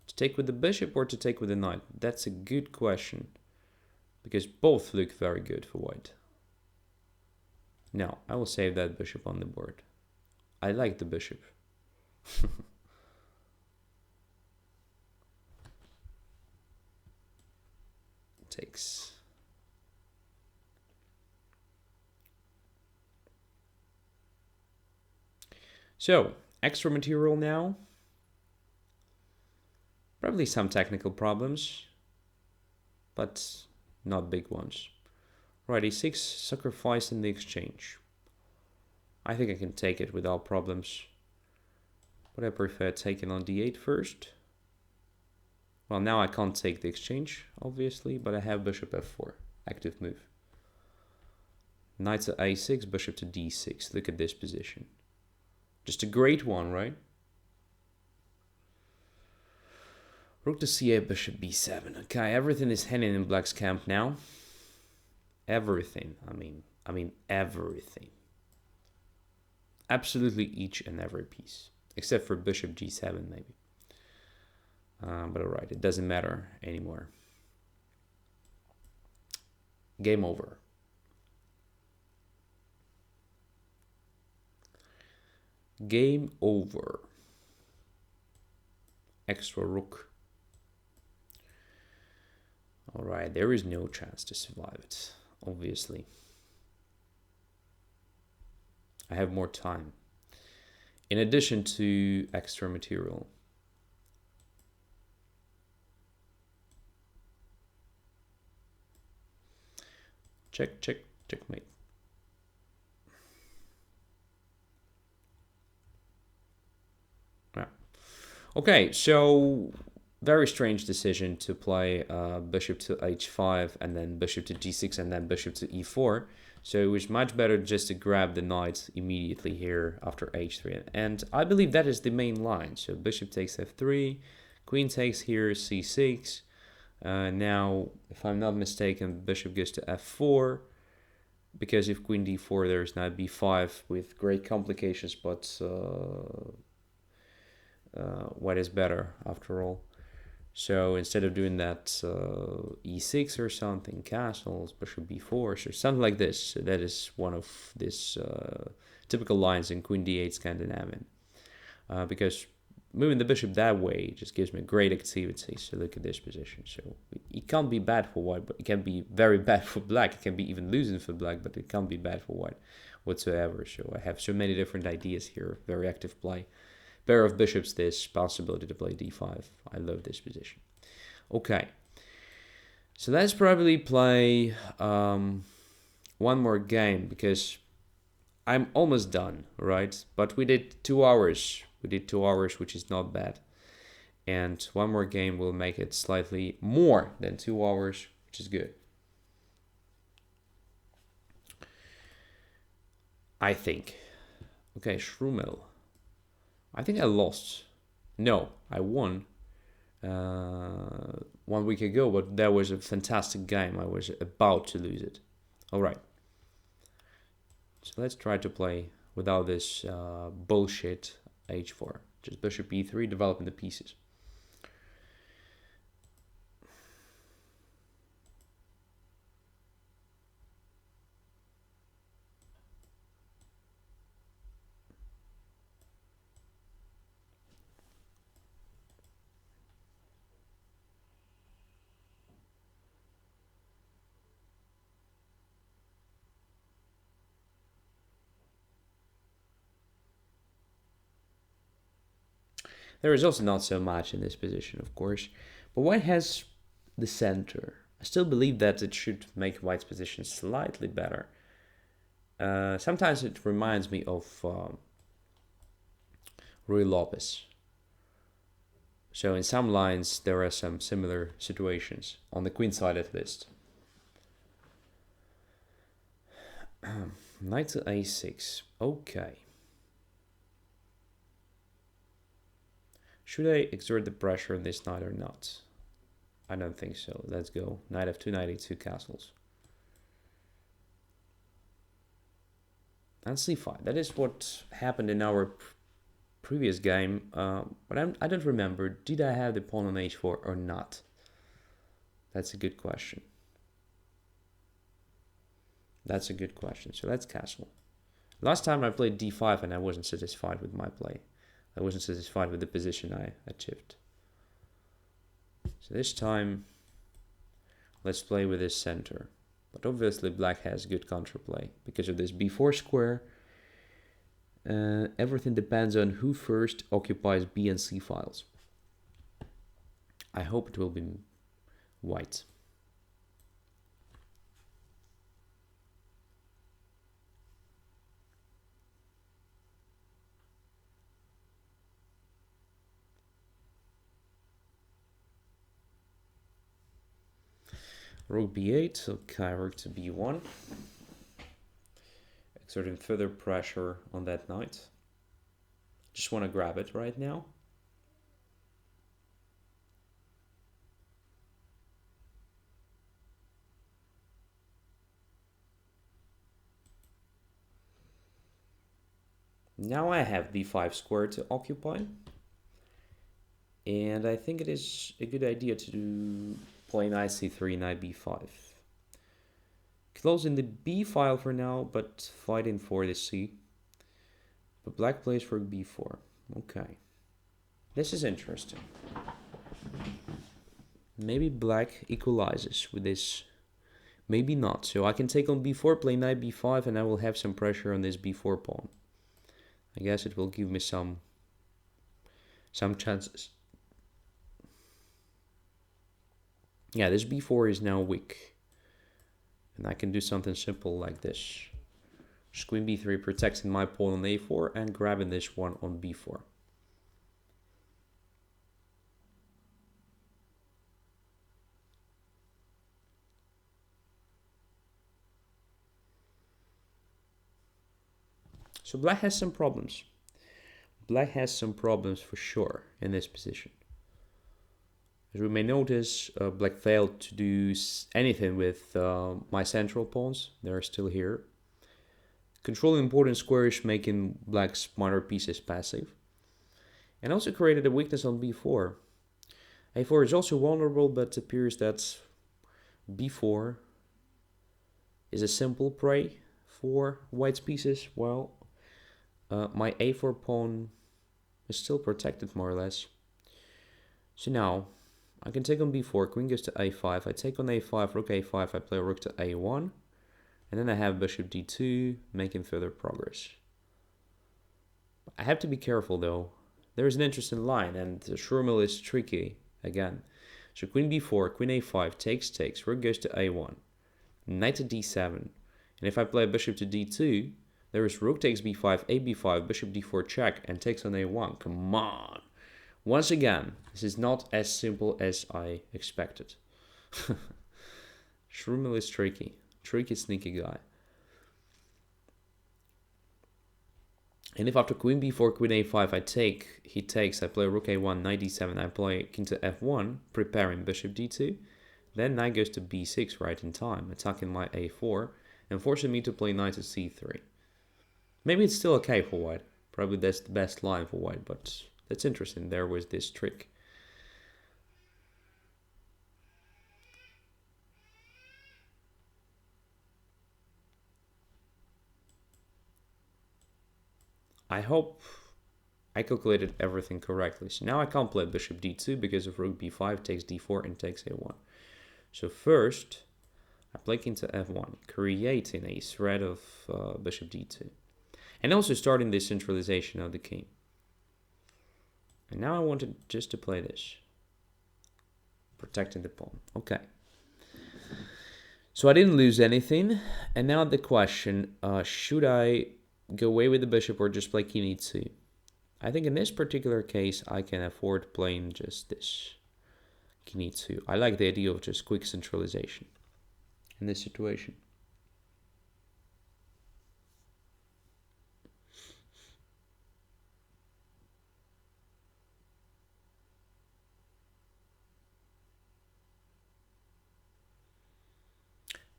S1: To take with the bishop or to take with the knight? That's a good question. Because both look very good for white. Now, I will save that bishop on the board. I like the bishop. Takes. So, extra material now. Probably some technical problems, but not big ones. Right, e6, sacrifice in the exchange. I think I can take it without problems, but I prefer taking on d8 first. Well, now I can't take the exchange, obviously, but I have bishop f4, active move. Knight to a6, bishop to d6. Look at this position. Just a great one, right? Rook to c8, bishop b7. Okay, everything is heading in black's camp now. Everything, I mean everything. Absolutely each and every piece, except for bishop g7 maybe. But alright, it doesn't matter anymore. Game over. Game over. Extra rook. Alright, there is no chance to survive it, obviously. I have more time. In addition to extra material. Check, check, checkmate. Yeah. Okay, so very strange decision to play bishop to h5 and then bishop to g6 and then bishop to e4. So it was much better just to grab the knight immediately here after h3. And I believe that is the main line. So bishop takes f3, queen takes here c6. Now, if I'm not mistaken, bishop goes to f4. Because if queen d4, there's now b5 with great complications, but what is better after all? So instead of doing that e6 or something, castles, bishop b4, so something like this. So that is one of these typical lines in queen d8 Scandinavian. Because moving the bishop that way just gives me great activity. So look at this position. So it can't be bad for white, but it can be very bad for black. It can be even losing for black, but it can't be bad for white whatsoever. So I have so many different ideas here. Very active play. Pair of bishops, this possibility to play d5. I love this position. Okay. So let's probably play one more game because I'm almost done, right? But we did 2 hours. We did 2 hours, which is not bad. And one more game will make it slightly more than 2 hours, which is good. I think. Okay, Schrummel. I think I lost. No, I won 1 week ago, but that was a fantastic game. I was about to lose it. All right. So let's try to play without this bullshit h4. Just bishop e3, developing the pieces. There is also not so much in this position, of course, but white has the center. I still believe that it should make white's position slightly better. Sometimes it reminds me of Ruy Lopez. So in some lines, there are some similar situations, on the queen side at least. Knight to a6, okay. Should I exert the pressure on this knight or not? I don't think so. Let's go. Knight f2, knight e2, castles. And c5. That is what happened in our previous game. But I don't remember. Did I have the pawn on h4 or not? That's a good question. That's a good question. So let's castle. Last time I played d5 and I wasn't satisfied with my play. I wasn't satisfied with the position I achieved. So this time, let's play with this center. But obviously black has good counterplay because of this b4 square. Everything depends on who first occupies b and c files. I hope it will be white. Rook b8, okay, rook to b1. Exerting further pressure on that knight. Just want to grab it right now. Now I have b5 square to occupy. And I think it is a good idea to play knight c3, knight b5. Closing the b file for now, but fighting for the c. But black plays for b4. Okay. This is interesting. Maybe black equalizes with this. Maybe not. So I can take on b4, play knight b5, and I will have some pressure on this b4 pawn. I guess it will give me some chances. Yeah, this b4 is now weak. And I can do something simple like this. Just queen b3, protecting my pawn on a4 and grabbing this one on b4. So black has some problems. Black has some problems for sure in this position. As we may notice, black failed to do anything with my central pawns. They're still here. Controlling important squares, making black's minor pieces passive. And also created a weakness on b4. a4 is also vulnerable, but it appears that b4 is a simple prey for white's pieces, while my a4 pawn is still protected more or less. So now I can take on b4, queen goes to a5, I take on a5, rook a5, I play rook to a1, and then I have bishop d2, making further progress. I have to be careful though. There is an interesting line, and the Schrummel is tricky again. So queen b4, queen a5, takes, rook goes to a1, knight to d7, and if I play bishop to d2, there is rook takes b5, a b5, bishop d4 check, and takes on a1. Come on! Once again, this is not as simple as I expected. Schrummel is tricky, sneaky guy. And if after queen b4, queen a5, he takes, I play rook a1, knight d7, I play king to f1, preparing bishop d2, then knight goes to b6 right in time, attacking my a4, and forcing me to play knight to c3. Maybe it's still okay for white. Probably that's the best line for white, but that's interesting. There was this trick. I hope I calculated everything correctly. So now I can't play bishop d2 because of rook b5 takes d4 and takes a1. So first, I play king to f1, creating a threat of bishop d2. And also starting this centralization of the king. And now I wanted just to play this. Protecting the pawn. Okay. So I didn't lose anything. And now the question, should I go away with the bishop or just play king e2? I think in this particular case, I can afford playing just this. King e2. I like the idea of just quick centralization in this situation.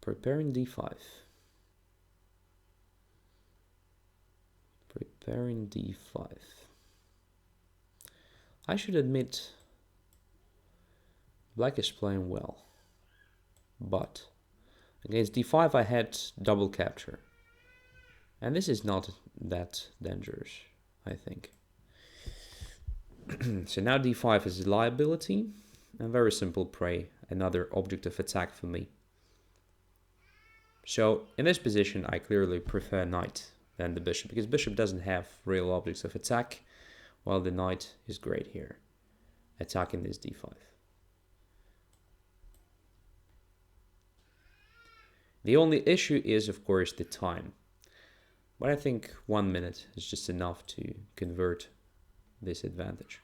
S1: Preparing d5. Preparing d5. I should admit, black is playing well. But against d5 I had double capture. And this is not that dangerous, I think. So now d5 is a liability. And very simple prey, another object of attack for me. So in this position, I clearly prefer knight than the bishop, because bishop doesn't have real objects of attack, while the knight is great here, attacking this d5. The only issue is, of course, the time. But I think 1 minute is just enough to convert this advantage.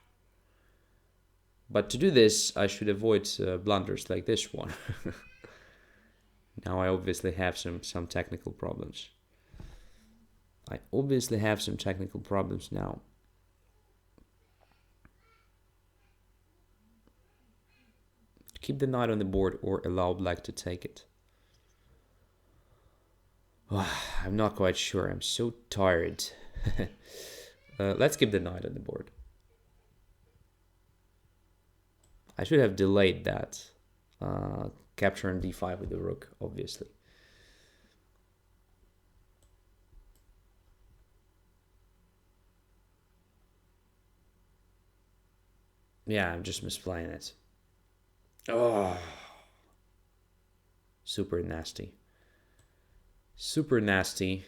S1: But to do this, I should avoid blunders like this one. Now I obviously have some technical problems. Now. Keep the knight on the board or allow black to take it. I'm not quite sure. I'm so tired. Let's keep the knight on the board. I should have delayed that. Capturing d5 with the rook, obviously. Yeah, I'm just misplaying it. Oh, super nasty. Super nasty.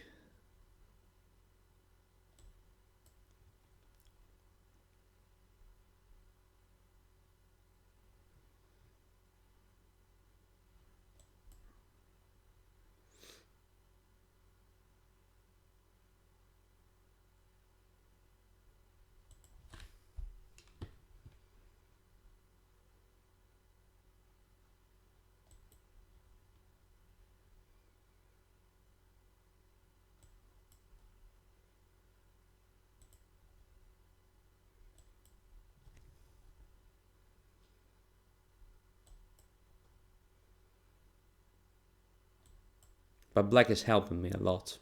S1: But black is helping me a lot.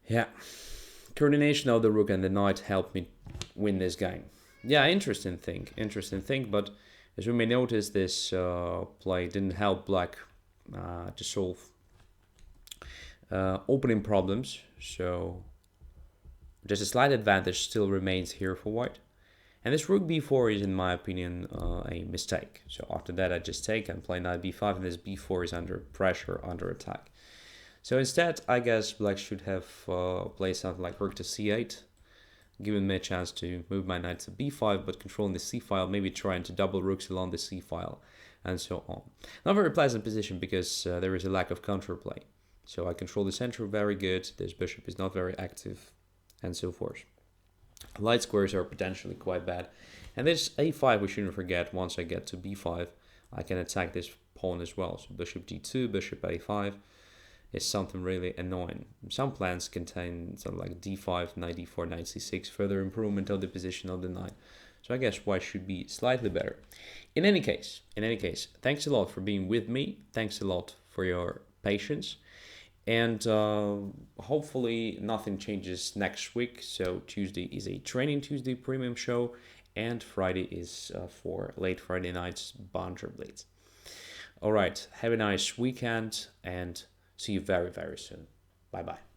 S1: Yeah. Coordination of the rook and the knight helped me win this game. Yeah, interesting thing. But as we may notice, this play didn't help black to solve opening problems. So Just a slight advantage still remains here for white. And this rook b4 is, in my opinion, a mistake. So after that, I just take and play knight b5, and this b4 is under pressure, under attack. So instead, I guess black should have played something like rook to c8, giving me a chance to move my knight to b5, but controlling the c-file, maybe trying to double rooks along the c-file, and so on. Not a very pleasant position because there is a lack of counterplay. So I control the center very good, this bishop is not very active, and so forth. Light squares are potentially quite bad. And this a5 we shouldn't forget. Once I get to b5, I can attack this pawn as well. So bishop d2, bishop a5 is something really annoying. Some plans contain something like d5, knight d4, knight c6, further improvement of the position of the knight. So I guess white should be slightly better. In any case, thanks a lot for being with me. Thanks a lot for your patience. And hopefully nothing changes next week. So Tuesday is a Training Tuesday premium show, and Friday is for late Friday night's Banter Blitz. All right, have a nice weekend and see you very, very soon. Bye-bye.